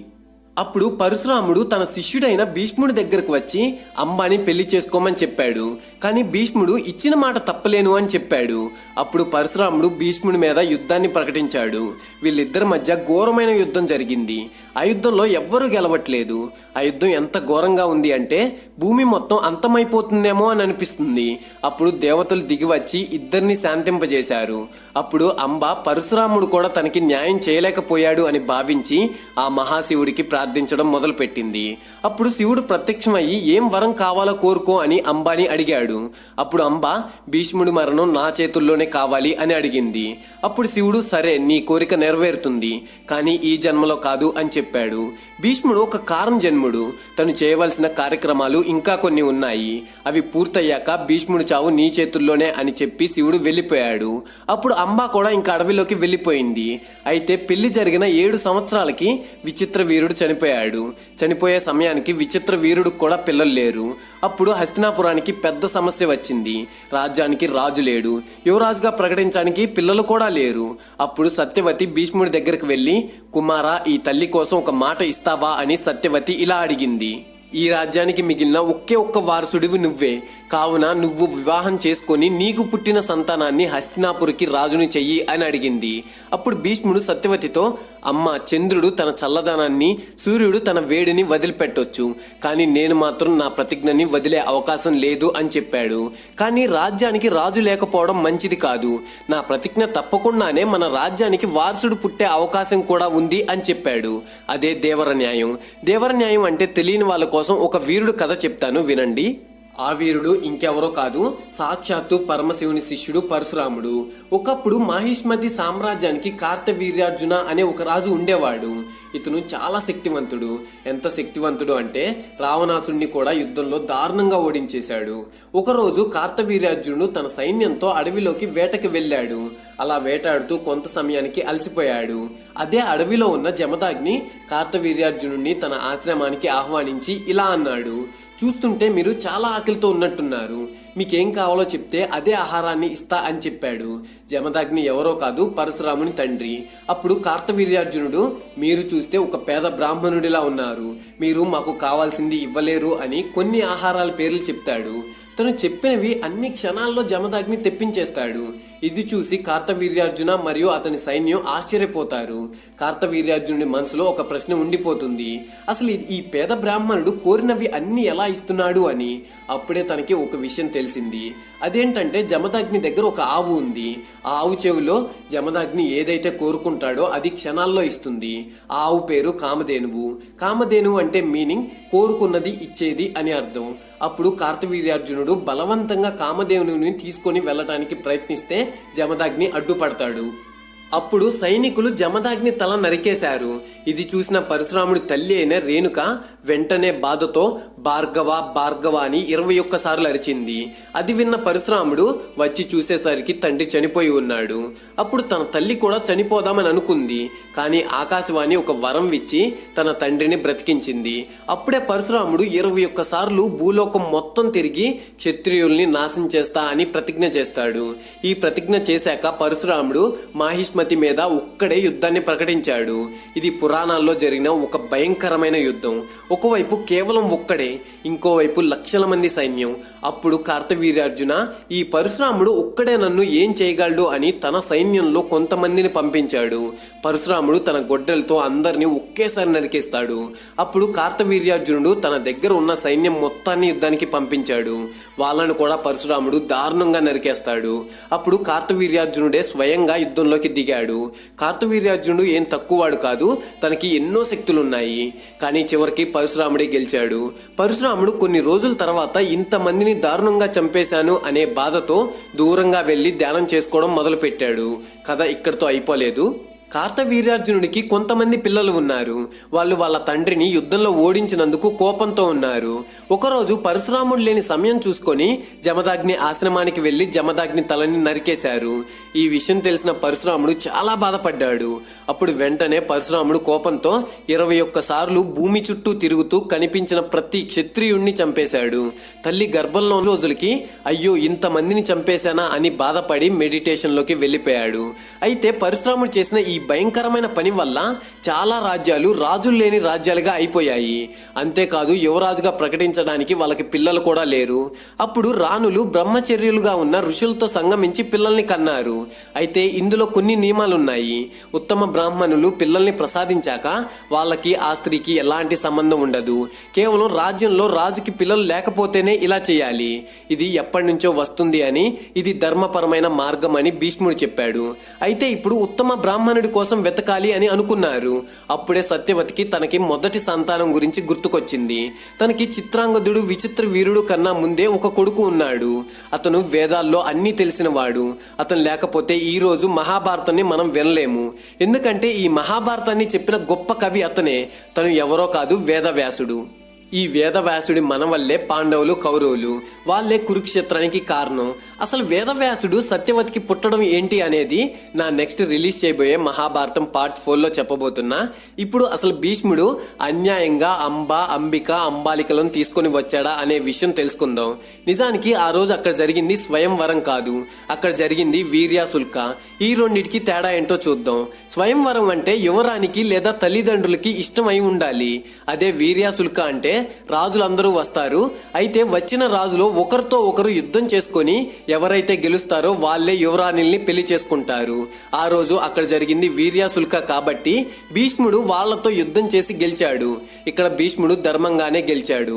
అప్పుడు పరశురాముడు తన శిష్యుడైన భీష్ముడి దగ్గరకు వచ్చి అంబాని పెళ్లి చేసుకోమని చెప్పాడు. కానీ భీష్ముడు ఇచ్చిన మాట తప్పలేను అని చెప్పాడు. అప్పుడు పరశురాముడు భీష్ముడి మీద యుద్ధాన్ని ప్రకటించాడు. వీళ్ళిద్దరి మధ్య ఘోరమైన యుద్ధం జరిగింది. ఆ యుద్ధంలో ఎవ్వరూ గెలవట్లేదు. ఆ యుద్ధం ఎంత ఘోరంగా ఉంది అంటే భూమి మొత్తం అంతమైపోతుందేమో అని అనిపిస్తుంది. అప్పుడు దేవతలు దిగి వచ్చి ఇద్దరిని శాంతింపజేశారు. అప్పుడు అంబ పరశురాముడు కూడా తనకి న్యాయం చేయలేకపోయాడు అని భావించి ఆ మహాశివుడికి ప్రార్థించడం మొదలుపెట్టింది. అప్పుడు శివుడు ప్రత్యక్షమయ్యి ఏం వరం కావాలో కోరుకో అని అంబాని అడిగాడు. అప్పుడు అంబ భీష్ముడి మరణం నా చేతుల్లోనే కావాలి అని అడిగింది. అప్పుడు శివుడు సరే నీ కోరిక నెరవేరుతుంది, కానీ ఈ జన్మలో కాదు అని చెప్పాడు. భీష్ముడు ఒక కారణ జన్ముడు, తను చేయవలసిన కార్యక్రమాలు ఇంకా కొన్ని ఉన్నాయి. అవి పూర్తయ్యాక భీష్ముడి చావు నీ చేతుల్లోనే అని చెప్పి శివుడు వెళ్ళిపోయాడు. అప్పుడు అంబా కూడా ఇంకా అడవిలోకి వెళ్ళిపోయింది. అయితే పెళ్లి జరిగిన 7 సంవత్సరాలకి విచిత్ర వీరుడు చనిపోయాడు. చనిపోయే సమయానికి విచిత్ర వీరుడికి కూడా పిల్లలు లేరు. అప్పుడు హస్తినాపురానికి పెద్ద సమస్య వచ్చింది. రాజ్యానికి రాజు లేడు, యువరాజుగా ప్రకటించడానికి పిల్లలు కూడా లేరు. అప్పుడు సత్యవతి భీష్ముడి దగ్గరికి వెళ్ళి, కుమారా ఈ తల్లి కోసం ఒక మాట ఇస్తావా అని సత్యవతి ఇలా అడిగింది. ఈ రాజ్యానికి మిగిలిన ఒకే ఒక్క వారసుడివి నువ్వే, కావున నువ్వు వివాహం చేసుకొని నీకు పుట్టిన సంతానాన్ని హస్తినాపురికి రాజుని చెయ్యి అని అడిగింది. అప్పుడు భీష్ముడు సత్యవతితో, అమ్మ చంద్రుడు తన చల్లదనాన్ని, సూర్యుడు తన వేడిని వదిలిపెట్టొచ్చు, కానీ నేను మాత్రం నా ప్రతిజ్ఞని వదిలే అవకాశం లేదు అని చెప్పాడు. కానీ రాజ్యానికి రాజు లేకపోవడం మంచిది కాదు, నా ప్రతిజ్ఞ తప్పకుండానే మన రాజ్యానికి వారసుడు పుట్టే అవకాశం కూడా ఉంది అని చెప్పాడు. అదే దేవర న్యాయం. దేవర న్యాయం అంటే తెలియని వాళ్ళ కోసం ఒక వీరుడు కథ చెప్తాను వినండి. ఆ వీరుడు ఇంకెవరో కాదు, సాక్షాత్తు పరమశివుని శిష్యుడు పరశురాముడు. ఒకప్పుడు మాహిష్మతి సామ్రాజ్యానికి కార్తవీర్యార్జున అనే ఒక రాజు ఉండేవాడు. ఇతను చాలా శక్తివంతుడు. ఎంత శక్తివంతుడు అంటే రావణాసుడిని కూడా యుద్ధంలో దారుణంగా ఓడించేశాడు. ఒకరోజు కార్తవీర్యార్జునుడు తన సైన్యంతో అడవిలోకి వేటకి వెళ్ళాడు. అలా వేటాడుతూ కొంత సమయానికి అలసిపోయాడు. అదే అడవిలో ఉన్న జమదాగ్ని కార్తవీర్యార్జునుడిని తన ఆశ్రమానికి ఆహ్వానించి ఇలా అన్నాడు, చూస్తుంటే మీరు చాలా ఆకలితో ఉన్నట్టున్నారు, మీకేం కావాలో చెప్తే అదే ఆహారాన్ని ఇస్తా అని చెప్పాడు. జమదాగ్ని ఎవరో కాదు, పరశురాముని తండ్రి. అప్పుడు కార్తవీర్యార్జునుడు, మీరు చూస్తే ఒక పేద బ్రాహ్మణుడిలా ఉన్నారు, మీరు మాకు కావాల్సింది ఇవ్వలేరు అని కొన్ని ఆహారాల పేర్లు చెప్తాడు. తను చెప్పినవి అన్ని క్షణాల్లో జమదాగ్ని తెప్పించేస్తాడు. ఇది చూసి కార్తవీర్యార్జున మరియు అతని సైన్యం ఆశ్చర్యపోతారు. కార్తవీర్యార్జునుడి మనసులో ఒక ప్రశ్న ఉండిపోతుంది, అసలు ఈ పేద బ్రాహ్మణుడు కోరినవి అన్ని ఎలా ఇస్తున్నాడు అని. అప్పుడే తనకి ఒక విషయం తెలిసింది. అదేంటంటే జమదాగ్ని దగ్గర ఒక ఆవు ఉంది. ఆ ఆవు చెవిలో జమదాగ్ని ఏదైతే కోరుకుంటాడో అది క్షణాల్లో ఇస్తుంది. ఆ ఆవు పేరు కామధేనువు. కామధేనువు అంటే మీనింగ్ కోరుకున్నది ఇచ్చేది అని అర్థం. అప్పుడు కార్తవీర్యార్జునుడు బలవంతంగా కామధేనువుని తీసుకొని వెళ్ళటానికి ప్రయత్నిస్తే జమదాగ్ని అడ్డుపడతాడు. అప్పుడు సైనికులు జమదాగ్ని తల నరికేశారు. ఇది చూసిన పరశురాముడి తల్లి అయిన రేణుక వెంటనే బాధతో భార్గవ భార్గవ అని 21 సార్లు అరిచింది. అది విన్న పరశురాముడు వచ్చి చూసేసరికి తండ్రి చనిపోయి ఉన్నాడు. అప్పుడు తన తల్లి కూడా చనిపోదామని అనుకుంది. కానీ ఆకాశవాణి ఒక వరం ఇచ్చి తన తండ్రిని బ్రతికించింది. అప్పుడే పరశురాముడు 21 సార్లు భూలోకం మొత్తం తిరిగి క్షత్రియుల్ని నాశనం చేస్తా అని ప్రతిజ్ఞ చేస్తాడు. ఈ ప్రతిజ్ఞ చేశాక పరశురాముడు మాహిష్మతి మహిష్మతి మీద ఒక్కడే యుద్ధాన్ని ప్రకటించాడు. ఇది పురాణాల్లో జరిగిన ఒక భయంకరమైన యుద్ధం. ఒకవైపు కేవలం ఒక్కడే, ఇంకోవైపు లక్షల మంది సైన్యం. అప్పుడు కార్తవీర్యార్జున, ఈ పరశురాముడు ఒక్కడే నన్ను ఏం చేయగలడు అని తన సైన్యంలో కొంతమందిని పంపించాడు. పరశురాముడు తన గొడ్డలతో అందరినీ ఒకేసారి నరికేస్తాడు. అప్పుడు కార్తవీర్యార్జునుడు తన దగ్గర ఉన్న సైన్యం మొత్తాన్ని యుద్ధానికి పంపించాడు. వాళ్ళను కూడా పరశురాముడు దారుణంగా నరికేస్తాడు. అప్పుడు కార్తవీర్యార్జునుడే స్వయంగా యుద్ధంలోకి దిగాడు. కార్తవీర్యార్జునుడు ఏం తక్కువవాడు కాదు, తనకి ఎన్నో శక్తులున్నాయి. కానీ చివరికి పరశురాముడే గెలిచాడు. పరశురాముడు కొన్ని రోజుల తర్వాత ఇంతమందిని దారుణంగా చంపేశాను అనే బాధతో దూరంగా వెళ్ళి ధ్యానం చేసుకోవడం మొదలుపెట్టాడు. కథ ఇక్కడితో అయిపోలేదు. కార్తవీర్యార్జునుడికి కొంతమంది పిల్లలు ఉన్నారు. వాళ్ళు వాళ్ళ తండ్రిని యుద్ధంలో ఓడించినందుకు కోపంతో ఉన్నారు. ఒకరోజు పరశురాముడు లేని సమయం చూసుకొని జమదాగ్ని ఆశ్రమానికి వెళ్లి జమదాగ్ని తలని నరికేశారు. ఈ విషయం తెలిసిన పరశురాముడు చాలా బాధపడ్డాడు. అప్పుడు వెంటనే పరశురాముడు కోపంతో 21 సార్లు భూమి చుట్టూ తిరుగుతూ కనిపించిన ప్రతి క్షత్రియుణ్ణి చంపేశాడు. తల్లి గర్భంలో రోజులకి అయ్యో ఇంతమందిని చంపేశానా అని బాధపడి మెడిటేషన్లోకి వెళ్ళిపోయాడు. అయితే పరశురాముడు చేసిన ఈ భయంకరమైన పని వల్ల చాలా రాజ్యాలు రాజులు లేని రాజ్యాలుగా అయిపోయాయి. అంతేకాదు యువరాజుగా ప్రకటించడానికి వాళ్ళకి పిల్లలు కూడా లేరు. అప్పుడు రాణులు బ్రహ్మచర్యులుగా ఉన్న ఋషులతో సంగమించి పిల్లల్ని కన్నారు. అయితే ఇందులో కొన్ని నియమాలున్నాయి. ఉత్తమ బ్రాహ్మణులు పిల్లల్ని ప్రసాదించాక వాళ్ళకి ఆ స్త్రీకి ఎలాంటి సంబంధం ఉండదు. కేవలం రాజ్యంలో రాజుకి పిల్లలు లేకపోతేనే ఇలా చేయాలి. ఇది ఎప్పటి నుంచో వస్తుంది అని, ఇది ధర్మపరమైన మార్గం అని భీష్ముడు చెప్పాడు. అయితే ఇప్పుడు ఉత్తమ బ్రాహ్మణుడి కోసం వెతకాలి అని అనుకున్నారు. అప్పుడే సత్యవతికి తనకి మొదటి సంతానం గురించి గుర్తుకొచ్చింది. తనకి చిత్రాంగదుడు విచిత్ర వీరుడు కన్నా ముందే ఒక కొడుకు ఉన్నాడు. అతను వేదాల్లో అన్నీ తెలిసినవాడు. అతను లేకపోతే ఈ రోజు మహాభారతాన్ని మనం వినలేము. ఎందుకంటే ఈ మహాభారతాన్ని చెప్పిన గొప్ప కవి అతనే. తను ఎవరో కాదు, వేదవ్యాసుడు. ఈ వేదవ్యాసుడి మన వల్లే పాండవులు కౌరవులు, వాళ్ళే కురుక్షేత్రానికి కారణం. అసలు వేదవ్యాసుడు సత్యవతికి పుట్టడం ఏంటి అనేది నా నెక్స్ట్ రిలీజ్ చేయబోయే మహాభారతం పార్ట్ 4లో చెప్పబోతున్నా. ఇప్పుడు అసలు భీష్ముడు అన్యాయంగా అంబిక అంబాలికలను తీసుకొని వచ్చాడా అనే విషయం తెలుసుకుందాం. నిజానికి ఆ రోజు అక్కడ జరిగింది స్వయంవరం కాదు, అక్కడ జరిగింది వీర్యాసుల్క. ఈ రెండింటికి తేడా ఏంటో చూద్దాం. స్వయంవరం అంటే యువరానికి లేదా తల్లిదండ్రులకి ఇష్టమై ఉండాలి. అదే వీర్యాసుల్క అంటే రాజులందరూ వస్తారు. అయితే వచ్చిన రాజులో ఒకరితో ఒకరు యుద్ధం చేసుకొని ఎవరైతే గెలుస్తారో వాళ్ళే యువరాణిల్ని పెళ్లి చేసుకుంటారు. ఆ రోజు అక్కడ జరిగింది వీర్యాసుల్క కాబట్టి భీష్ముడు వాళ్ళతో యుద్ధం చేసి గెలిచాడు. ఇక్కడ భీష్ముడు ధర్మంగానే గెలిచాడు.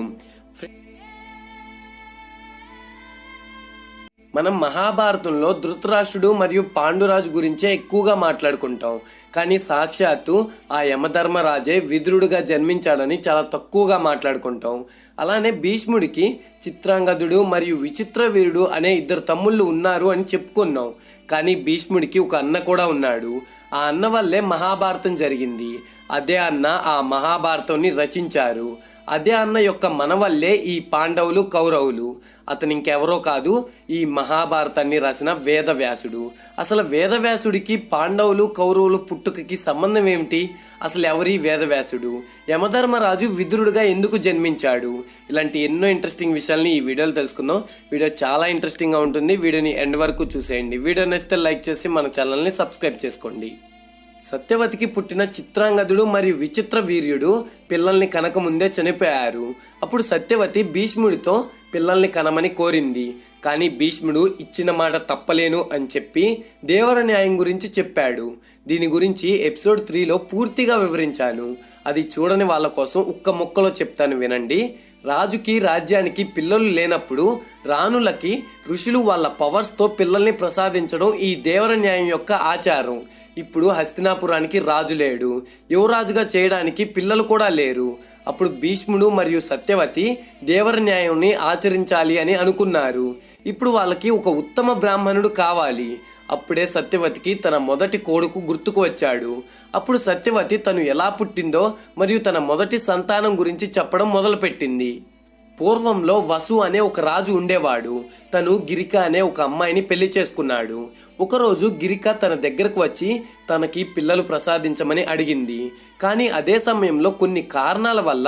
మనం మహాభారతంలో ధృతరాష్ట్రుడు మరియు పాండురాజు గురించే ఎక్కువగా మాట్లాడుకుంటాం. కానీ సాక్షాత్తు ఆ యమధర్మరాజే విదురుడుగా జన్మించాడని చాలా తక్కువగా మాట్లాడుకుంటాం. అలానే భీష్ముడికి చిత్రాంగదుడు మరియు విచిత్ర వీరుడు అనే 2 తమ్ముళ్ళు ఉన్నారు అని చెప్పుకున్నాం. కానీ భీష్ముడికి ఒక అన్న కూడా ఉన్నాడు. ఆ అన్న వల్లే మహాభారతం జరిగింది. అదే అన్న ఆ మహాభారతాన్ని రచించారు. అదే అన్న యొక్క మన వల్లే ఈ పాండవులు కౌరవులు. అతను ఇంకెవరో కాదు, ఈ మహాభారతాన్ని రాసిన వేదవ్యాసుడు. అసలు వేదవ్యాసుడికి పాండవులు కౌరవులు పుట్టుకకి సంబంధం ఏమిటి? అసలు ఎవరి వేదవ్యాసుడు? యమధర్మరాజు విదురుడుగా ఎందుకు జన్మించాడు? ఇలాంటి ఎన్నో ఇంట్రెస్టింగ్ విషయాల్ని ఈ వీడియోలో తెలుసుకుందాం. వీడియో చాలా ఇంట్రెస్టింగ్గా ఉంటుంది. వీడియోని ఎండ్ వరకు చూసేయండి. వీడియో నచ్చితే లైక్ చేసి మన ఛానల్ని సబ్స్క్రైబ్ చేసుకోండి. సత్యవతికి పుట్టిన చిత్రాంగదుడు మరియు విచిత్ర వీర్యుడు పిల్లల్ని కనక ముందే చనిపోయారు. అప్పుడు సత్యవతి భీష్ముడితో పిల్లల్ని కనమని కోరింది. కానీ భీష్ముడు ఇచ్చిన మాట తప్పలేను అని చెప్పి దేవర న్యాయం గురించి చెప్పాడు. దీని గురించి ఎపిసోడ్ 3లో పూర్తిగా వివరించాను. అది చూడని వాళ్ళ కోసం ఒక్క ముక్కలో చెప్తాను, వినండి. రాజుకి రాజ్యానికి పిల్లలు లేనప్పుడు రాణులకి ఋషులు వాళ్ళ పవర్స్తో పిల్లల్ని ప్రసాదించడం ఈ దేవర న్యాయం యొక్క ఆచారం. ఇప్పుడు హస్తినాపురానికి రాజు లేడు, యువరాజుగా చేయడానికి పిల్లలు కూడా లేరు. అప్పుడు భీష్ముడు మరియు సత్యవతి దేవర న్యాయాన్ని ఆచరించాలి అని అనుకున్నారు. ఇప్పుడు వాళ్ళకి ఒక ఉత్తమ బ్రాహ్మణుడు కావాలి. అప్పుడే సత్యవతికి తన మొదటి కొడుకు గుర్తుకు వచ్చాడు. అప్పుడు సత్యవతి తను ఎలా పుట్టిందో మరియు తన మొదటి సంతానం గురించి చెప్పడం మొదలుపెట్టింది. పూర్వంలో వసు అనే ఒక రాజు ఉండేవాడు. తను గిరిక అనే ఒక అమ్మాయిని పెళ్లి చేసుకున్నాడు. ఒకరోజు గిరిక తన దగ్గరకు వచ్చి తనకి పిల్లలు ప్రసాదించమని అడిగింది. కానీ అదే సమయంలో కొన్ని కారణాల వల్ల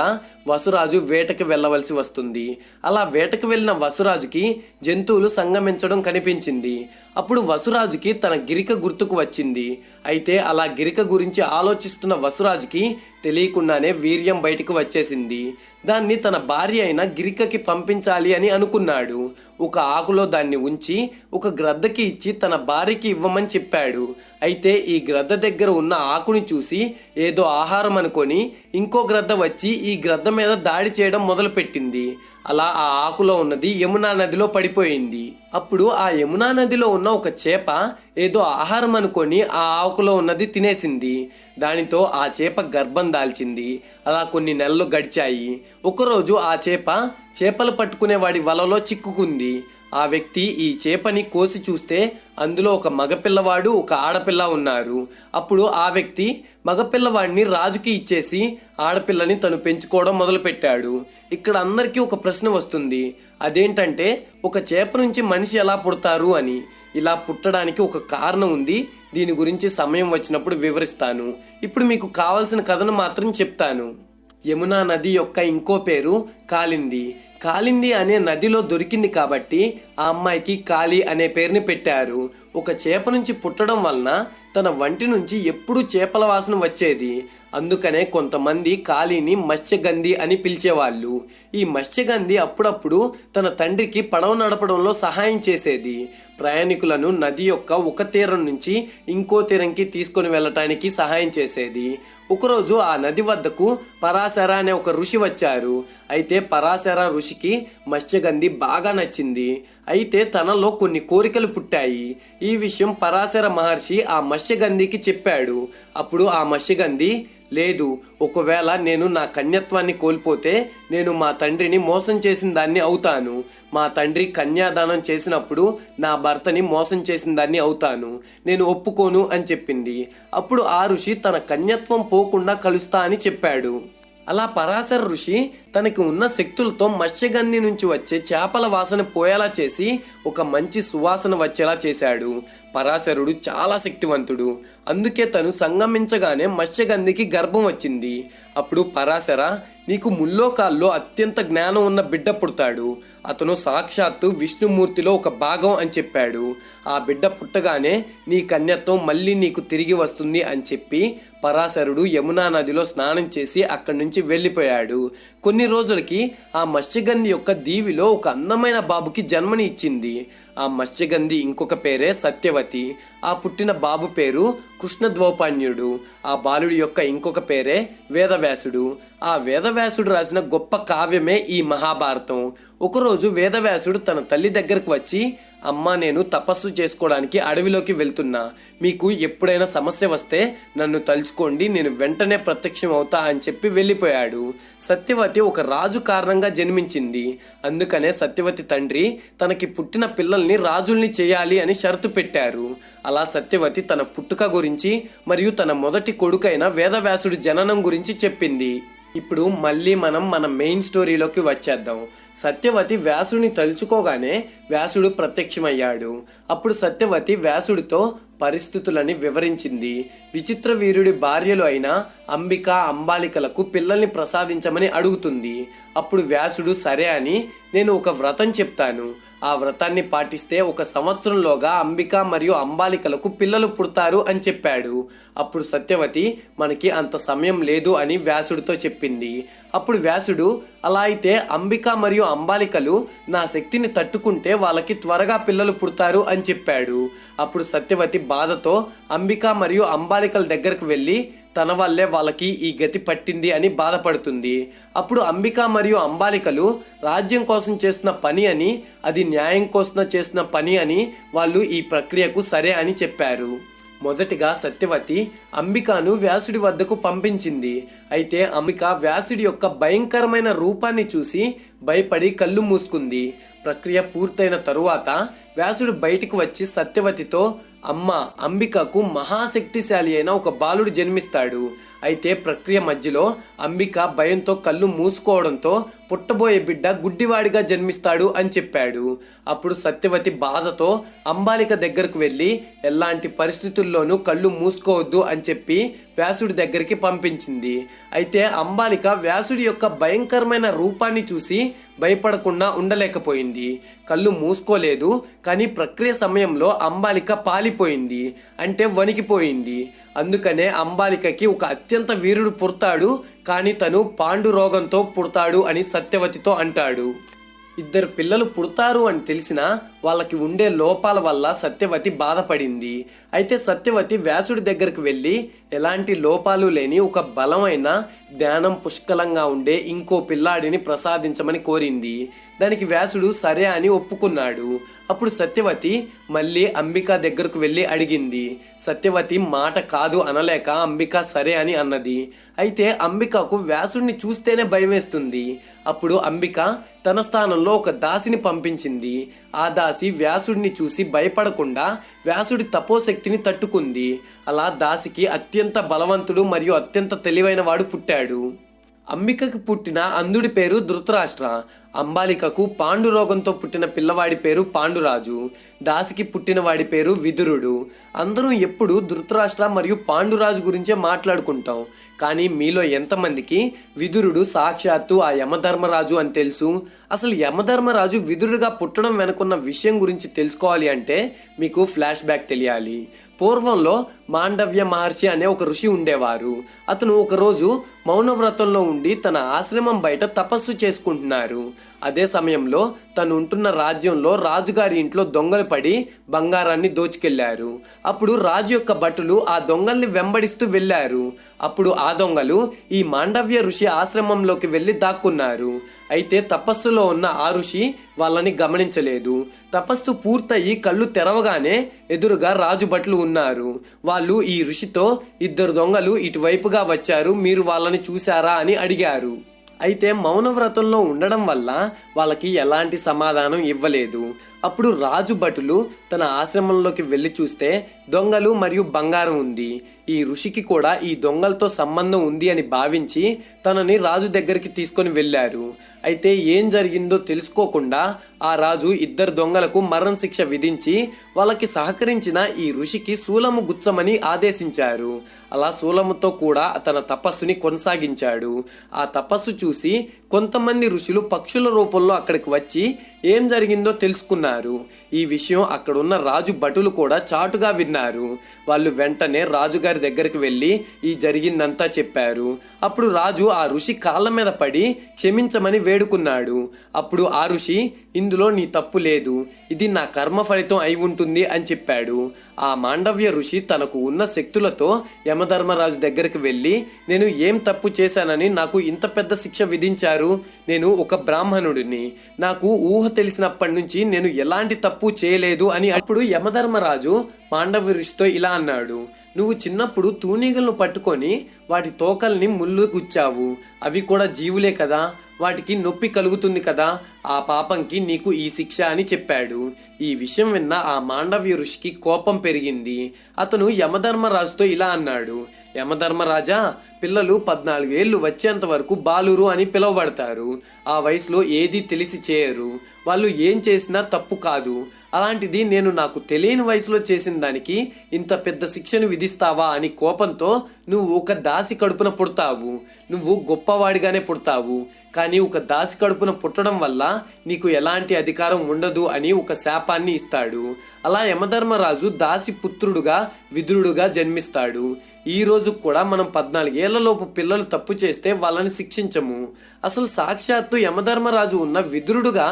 వసురాజు వేటకి వెళ్ళవలసి వస్తుంది. అలా వేటకు వెళ్ళిన వసురాజుకి జంతువులు సంగమించడం కనిపించింది. అప్పుడు వసురాజుకి తన గిరిక గుర్తుకు వచ్చింది. అయితే అలా గిరిక గురించి ఆలోచిస్తున్న వసురాజుకి తెలియకుండానే వీర్యం బయటకు వచ్చేసింది. దాన్ని తన భార్య అయిన గిరికకి పంపించాలి అని అనుకున్నాడు. ఒక ఆకులో దాన్ని ఉంచి ఒక గ్రద్దకి ఇచ్చి తన భార్యకి ఇవ్వమని చెప్పాడు. అయితే ఈ గ్రద్ద దగ్గర ఉన్న ఆకుని చూసి ఏదో ఆహారం అనుకొని ఇంకో గ్రద్ద వచ్చి ఈ గ్రద్ద మీద దాడి చేయడం మొదలుపెట్టింది. అలా ఆ ఆకులో ఉన్నది యమునా నదిలో పడిపోయింది. అప్పుడు ఆ యమునా నదిలో ఉన్న ఒక చేప ఏదో ఆహారం అనుకొని ఆ ఆకులో ఉన్నది తినేసింది. దానితో ఆ చేప గర్భం దాల్చింది. అలా కొన్ని నెలలు గడిచాయి. ఒకరోజు ఆ చేపలు పట్టుకునే వాడి వలలో చిక్కుకుంది. ఆ వ్యక్తి ఈ చేపని కోసి చూస్తే అందులో ఒక మగపిల్లవాడు ఒక ఆడపిల్ల ఉన్నారు. అప్పుడు ఆ వ్యక్తి మగపిల్లవాడిని రాజుకి ఇచ్చేసి ఆడపిల్లని తను పెంచుకోవడం మొదలుపెట్టాడు. ఇక్కడ అందరికీ ఒక ప్రశ్న వస్తుంది. అదేంటంటే ఒక చేప నుంచి మనిషి ఎలా పుడతారు అని. ఇలా పుట్టడానికి ఒక కారణం ఉంది. దీని గురించి సమయం వచ్చినప్పుడు వివరిస్తాను. ఇప్పుడు మీకు కావాల్సిన కథను మాత్రం చెప్తాను. యమునా నది యొక్క ఇంకో పేరు కాళింది. కాళింది అనే నదిలో దొరికింది కాబట్టి ఆ అమ్మాయికి కాళీ అనే పేరుని పెట్టారు. ఒక చేప నుంచి పుట్టడం వలన తన వంటి నుంచి ఎప్పుడూ చేపల వాసన వచ్చేది. అందుకనే కొంతమంది కాళీని మత్స్యగంధి అని పిలిచేవాళ్ళు. ఈ మత్స్యగంధి అప్పుడప్పుడు తన తండ్రికి పడవ నడపడంలో సహాయం చేసేది. ప్రయాణికులను నది యొక్క ఒక తీరం నుంచి ఇంకో తీరంకి తీసుకొని వెళ్ళటానికి సహాయం చేసేది. ఒకరోజు ఆ నది వద్దకు పరాశర అనే ఒక ఋషి వచ్చారు. అయితే పరాశర ఋషికి మత్స్యగంధి బాగా నచ్చింది. అయితే తనలో కొన్ని కోరికలు పుట్టాయి. ఈ విషయం పరాశర మహర్షి ఆ మత్స్యగంధికి చెప్పాడు. అప్పుడు ఆ మత్స్యగంధి, లేదు, ఒకవేళ నేను నా కన్యత్వాన్ని కోల్పోతే నేను మా తండ్రిని మోసం చేసిన దాన్ని అవుతాను. మా తండ్రి కన్యాదానం చేసినప్పుడు నా భర్తని మోసం చేసిన దాన్ని అవుతాను. నేను ఒప్పుకోను అని చెప్పింది. అప్పుడు ఆ ఋషి తన కన్యత్వం పోకుండా కలుస్తా అని చెప్పాడు. అలా పరాశర ఋషి తనకి ఉన్న శక్తులతో మత్స్యగంధి నుంచి వచ్చే చేపల వాసన పోయేలా చేసి ఒక మంచి సువాసన వచ్చేలా చేశాడు. పరాశరుడు చాలా శక్తివంతుడు. అందుకే తను సంగమించగానే మత్స్యగంధికి గర్భం వచ్చింది. అప్పుడు పరాశర, నీకు ముల్లోకాల్లో అత్యంత జ్ఞానం ఉన్న బిడ్డ పుడతాడు. అతను సాక్షాత్తు విష్ణుమూర్తిలో ఒక భాగం అని చెప్పాడు. ఆ బిడ్డ పుట్టగానే నీ కన్యత్వం మళ్ళీ నీకు తిరిగి వస్తుంది అని చెప్పి పరాశరుడు యమునా నదిలో స్నానం చేసి అక్కడి నుంచి వెళ్ళిపోయాడు. కొన్ని రోజులకి ఆ మత్స్యగంధి యొక్క దీవిలో ఒక అందమైన బాబుకి జన్మని ఇచ్చింది. ఆ మత్స్యగంధి ఇంకొక పేరే సత్యవతి. ఆ పుట్టిన బాబు పేరు కృష్ణద్వౌపాన్యుడు. ఆ బాలుడి యొక్క ఇంకొక పేరే వేదవ్యాసుడు. ఆ వేదవ్యాసుడు రాసిన గొప్ప కావ్యమే ఈ మహాభారతం. ఒకరోజు వేదవ్యాసుడు తన తల్లి దగ్గరకు వచ్చి, అమ్మ, నేను తపస్సు చేసుకోవడానికి అడవిలోకి వెళ్తున్నా. మీకు ఎప్పుడైనా సమస్య వస్తే నన్ను తలుచుకోండి, నేను వెంటనే ప్రత్యక్షం అవుతా అని చెప్పి వెళ్ళిపోయాడు. సత్యవతి ఒక రాజు కారణంగా జన్మించింది. అందుకనే సత్యవతి తండ్రి తనకి పుట్టిన పిల్లల్ని రాజుల్ని చేయాలి అని షరతు పెట్టారు. అలా సత్యవతి తన పుట్టుక గురించి మరియు తన మొదటి కొడుకైన వేదవ్యాసుడి జననం గురించి చెప్పింది. ఇప్పుడు మళ్ళీ మనం మన మెయిన్ స్టోరీలోకి వచ్చేద్దాం. సత్యవతి వ్యాసుడిని తలుచుకోగానే వ్యాసుడు ప్రత్యక్షమయ్యాడు. అప్పుడు సత్యవతి వ్యాసుడితో పరిస్థితులని వివరించింది. విచిత్ర వీరుడి భార్యలు అయిన అంబిక, అంబాలికలకు పిల్లల్ని ప్రసాదించమని అడుగుతుంది. అప్పుడు వ్యాసుడు సరే అని, నేను ఒక వ్రతం చెప్తాను. ఆ వ్రతాన్ని పాటిస్తే 1 సంవత్సరంలోగా అంబిక మరియు అంబాలికలకు పిల్లలు పుడతారు అని చెప్పాడు. అప్పుడు సత్యవతి, మనకి అంత సమయం లేదు అని వ్యాసుడితో చెప్పింది. అప్పుడు వ్యాసుడు, అలా అయితే అంబిక మరియు అంబాలికలు నా శక్తిని తట్టుకుంటే వాళ్ళకి త్వరగా పిల్లలు పుడతారు అని చెప్పాడు. అప్పుడు సత్యవతి బాధతో అంబిక మరియు అంబాలికల దగ్గరకు వెళ్ళి తన వల్లే వాళ్ళకి ఈ గతి పట్టింది అని బాధపడుతుంది. అప్పుడు అంబిక మరియు అంబాలికలు రాజ్యం కోసం చేస్తున్న పని అని, అది న్యాయం కోసం చేస్తున్న పని అని వాళ్ళు ఈ ప్రక్రియకు సరే అని చెప్పారు. మొదటిగా సత్యవతి అంబికను వ్యాసుడి వద్దకు పంపించింది. అయితే అంబిక వ్యాసుడి యొక్క భయంకరమైన రూపాన్ని చూసి భయపడి కళ్ళు మూసుకుంది. ప్రక్రియ పూర్తయిన తరువాత వ్యాసుడు బయటికి వచ్చి సత్యవతితో, అమ్మ అంబికకు మహాశక్తిశాలి అయిన ఒక బాలుడు జన్మిస్తాడు. అయితే ప్రక్రియ మధ్యలో అంబిక భయంతో కళ్ళు మూసుకోవడంతో పుట్టబోయే బిడ్డ గుడ్డివాడిగా జన్మిస్తాడు అని చెప్పాడు. అప్పుడు సత్యవతి బాధతో అంబాలిక దగ్గరకు వెళ్ళి ఎలాంటి పరిస్థితుల్లోనూ కళ్ళు మూసుకోవద్దు అని చెప్పి వ్యాసుడి దగ్గరికి పంపించింది. అయితే అంబాలిక వ్యాసుడి యొక్క భయంకరమైన రూపాన్ని చూసి భయపడకుండా ఉండలేకపోయింది. కళ్ళు మూసుకోలేదు, కానీ ప్రక్రియ సమయంలో అంబాలిక పాలిపోయింది, అంటే వణికిపోయింది. అందుకనే అంబాలికకి ఒక అత్యంత వీరుడు పుడతాడు, కానీ తను పాండు రోగంతో పుడతాడు అని సత్యవతితో అంటాడు. ఇద్దరు పిల్లలు పుడతారు అని తెలిసినా వాళ్ళకి ఉండే లోపాల వల్ల సత్యవతి బాధపడింది. అయితే సత్యవతి వ్యాసుడి దగ్గరికి వెళ్ళి ఎలాంటి లోపాలు లేని ఒక బలమైన జ్ఞానం పుష్కలంగా ఉండే ఇంకో పిల్లాడిని ప్రసాదించమని కోరింది. దానికి వ్యాసుడు సరే అని ఒప్పుకున్నాడు. అప్పుడు సత్యవతి మళ్ళీ అంబిక దగ్గరకు వెళ్ళి అడిగింది. సత్యవతి మాట కాదు అనలేక అంబిక సరే అని అన్నది. అయితే అంబికకు వ్యాసుడిని చూస్తేనే భయం వేస్తుంది. అప్పుడు అంబిక తన స్థానంలో ఒక దాసిని పంపించింది. ఆ దాసి వ్యాసుడిని చూసి భయపడకుండా వ్యాసుడి తపోశక్తిని తట్టుకుంది. అలా దాసికి అత్యంత బలవంతుడు మరియు అత్యంత తెలివైన వాడు పుట్టాడు. అంబికకు పుట్టిన అంధుడి పేరు ధృతరాష్ట్ర. అంబాలికకు పాండు రోగంతో పుట్టిన పిల్లవాడి పేరు పాండురాజు. దాసికి పుట్టిన వాడి పేరు విదురుడు. అందరం ఎప్పుడు ధృతరాష్ట్ర మరియు పాండురాజు గురించే మాట్లాడుకుంటాం, కానీ మీలో ఎంతమందికి విదురుడు సాక్షాత్తు ఆ యమధర్మరాజు అని తెలుసు? అసలు యమధర్మరాజు విదురుడుగా పుట్టడం వెనుకున్న విషయం గురించి తెలుసుకోవాలి అంటే మీకు ఫ్లాష్ బ్యాక్ తెలియాలి. పూర్వంలో మాండవ్య మహర్షి అనే ఒక ఋషి ఉండేవారు. అతను ఒకరోజు మౌనవ్రతంలో ఉండి తన ఆశ్రమం బయట తపస్సు చేసుకుంటున్నారు. అదే సమయంలో తను ఉంటున్న రాజ్యంలో రాజుగారి ఇంట్లో దొంగలు పడి బంగారాన్ని దోచుకెళ్లారు. అప్పుడు రాజు యొక్క భటులు ఆ దొంగల్ని వెంబడిస్తూ వెళ్ళారు. అప్పుడు ఆ దొంగలు ఈ మాండవ్య ఋషి ఆశ్రమంలోకి వెళ్ళి దాక్కున్నారు. అయితే తపస్సులో ఉన్న ఆ ఋషి వాళ్ళని గమనించలేదు. తపస్సు పూర్తయి కళ్ళు తెరవగానే ఎదురుగా రాజు భటులు ఉన్నారు. వాళ్ళు ఈ ఋషితో ఇద్దరు దొంగలు ఇటువైపుగా వచ్చారు, మీరు వాళ్ళని చూశారా అని అడిగారు. అయితే మౌనవ్రతంలో ఉండడం వల్ల వాళ్ళకి ఎలాంటి సమాధానం ఇవ్వలేదు. అప్పుడు రాజు భటులు తన ఆశ్రమంలోకి వెళ్ళి చూస్తే దొంగలు మరియు బంగారం ఉంది. ఈ ఋషికి కూడా ఈ దొంగలతో సంబంధం ఉంది అని భావించి తనని రాజు దగ్గరికి తీసుకొని వెళ్ళారు. అయితే ఏం జరిగిందో తెలుసుకోకుండా ఆ రాజు ఇద్దరు దొంగలకు మరణ శిక్ష విధించి వాళ్ళకి సహకరించిన ఈ ఋషికి శూలము గుచ్చమని ఆదేశించారు. అలా శూలముతో కూడా తన తపస్సుని కొనసాగించాడు. ఆ తపస్సు చూసి కొంతమంది ఋషులు పక్షుల రూపంలో అక్కడికి వచ్చి ఏం జరిగిందో తెలుసుకున్నారు. ఈ విషయం అక్కడున్న రాజు భటులు కూడా చాటుగా విన్నారు. వాళ్ళు వెంటనే రాజుగారి దగ్గరికి వెళ్ళి ఈ జరిగిందంతా చెప్పారు. అప్పుడు రాజు ఆ ఋషి కాళ్ళ మీద పడి క్షమించమని వేడుకున్నాడు. అప్పుడు ఆ ఋషి ఇందులో నీ తప్పు లేదు, ఇది నా కర్మ ఫలితం అయి ఉంటుంది అని చెప్పాడు. ఆ మాండవ్య ఋషి తనకు ఉన్న శక్తులతో యమధర్మరాజు దగ్గరికి వెళ్ళి నేను ఏం తప్పు చేశానని నాకు ఇంత పెద్ద శిక్ష విధించారు? నేను ఒక బ్రాహ్మణుడిని, నాకు ఊహ తెలిసినప్పటి నుంచి నేను ఎలాంటి తప్పు చేయలేదు అని. అప్పుడు యమధర్మరాజు మాండవ్య ఋషితో ఇలా అన్నాడు, నువ్వు చిన్నప్పుడు తూనీగలను పట్టుకొని వాటి తోకల్ని ముళ్ళు గుచ్చావు. అవి కూడా జీవులే కదా, వాటికి నొప్పి కలుగుతుంది కదా, ఆ పాపంకి నీకు ఈ శిక్ష అని చెప్పాడు. ఈ విషయం విన్న ఆ మాండవ్య ఋషికి కోపం పెరిగింది. అతను యమధర్మరాజుతో ఇలా అన్నాడు, యమధర్మరాజా, పిల్లలు 14 ఏళ్ళు వచ్చేంత వరకు బాలురు అని పిలువబడతారు. ఆ వయసులో ఏదీ తెలిసి చేయరు. వాళ్ళు ఏం చేసినా తప్పు కాదు. అలాంటిది నేను నాకు తెలియని వయసులో చేసిన దానికి ఇంత పెద్ద శిక్షను విధిస్తావా అని కోపంతో నువ్వు ఒక దాసి కడుపున పుడతావు, నువ్వు గొప్పవాడిగానే పుడతావు, కానీ ఒక దాసి కడుపున పుట్టడం వల్ల నీకు ఎలాంటి అధికారం ఉండదు అని ఒక శాపాన్ని ఇస్తాడు. అలా యమధర్మరాజు దాసి పుత్రుడుగా విదురుడుగా జన్మిస్తాడు. ఈ రోజు కూడా మనం 14 ఏళ్లలోపు పిల్లలు తప్పు చేస్తే వాళ్ళని శిక్షించము. అసలు సాక్షాత్తు యమధర్మరాజు ఉన్న విదురుడుగా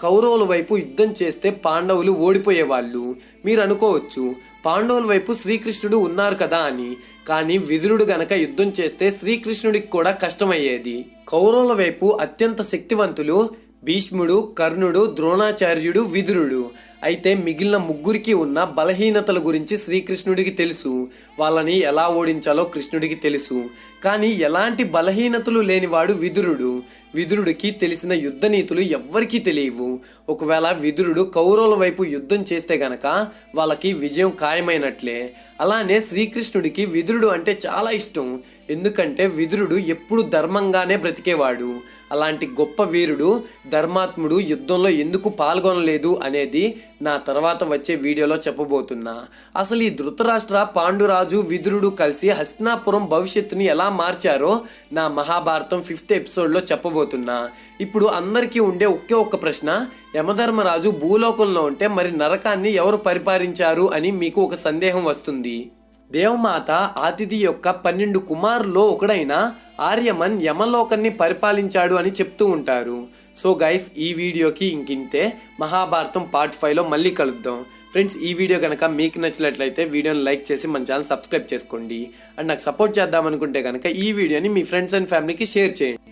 కౌరవుల వైపు యుద్ధం చేస్తే పాండవులు ఓడిపోయేవాళ్ళు. మీరు అనుకోవచ్చు పాండవుల వైపు శ్రీకృష్ణుడు ఉన్నారు కదా అని, కానీ విదురుడు గనక యుద్ధం చేస్తే శ్రీకృష్ణుడికి కూడా కష్టమయ్యేది. కౌరవుల వైపు అత్యంత శక్తివంతులు భీష్ముడు, కర్ణుడు, ద్రోణాచార్యుడు, విదురుడు. అయితే మిగిలిన ముగ్గురికి ఉన్న బలహీనతల గురించి శ్రీకృష్ణుడికి తెలుసు. వాళ్ళని ఎలా ఓడించాలో కృష్ణుడికి తెలుసు. కానీ ఎలాంటి బలహీనతలు లేనివాడు విదురుడు. విదురుడికి తెలిసిన యుద్ధ నీతులు ఎవ్వరికీ తెలియవు. ఒకవేళ విదురుడు కౌరవుల వైపు యుద్ధం చేస్తే గనక వాళ్ళకి విజయం ఖాయమైనట్లే. అలానే శ్రీకృష్ణుడికి విదురుడు అంటే చాలా ఇష్టం. ఎందుకంటే విదురుడు ఎప్పుడు ధర్మంగానే బ్రతికేవాడు. అలాంటి గొప్ప వీరుడు ధర్మాత్ముడు యుద్ధంలో ఎందుకు పాల్గొనలేదు అనేది నా తర్వాత వచ్చే వీడియోలో చెప్పబోతున్నా. అసలు ఈ ధృతరాష్ట్ర, పాండురాజు, విదురుడు కలిసి హస్తినాపురం భవిష్యత్తుని ఎలా మార్చారో నా మహాభారతం 5th ఎపిసోడ్లో చెప్పబోతున్నా. ఇప్పుడు అందరికీ ఉండే ఒకే ఒక్క ప్రశ్న, యమధర్మరాజు భూలోకంలో ఉంటే మరి నరకాన్ని ఎవరు పరిపాలించారు అని మీకు ఒక సందేహం వస్తుంది. దేవమాత ఆతిథి యొక్క 12 కుమారుల్లో ఒకడైన ఆర్యమన్ యమలోకాన్ని పరిపాలించాడు అని చెప్తూ ఉంటారు. సో గైస్, ఈ వీడియోకి ఇంకింతే. మహాభారతం పార్ట్ 5లో మళ్ళీ కలుద్దాం. ఫ్రెండ్స్, ఈ వీడియో కనుక మీకు నచ్చినట్లయితే వీడియోని లైక్ చేసి మన ఛానల్ సబ్స్క్రైబ్ చేసుకోండి. అండ్ నాకు సపోర్ట్ చేద్దామనుకుంటే కనుక ఈ వీడియోని మీ ఫ్రెండ్స్ అండ్ ఫ్యామిలీకి షేర్ చేయండి.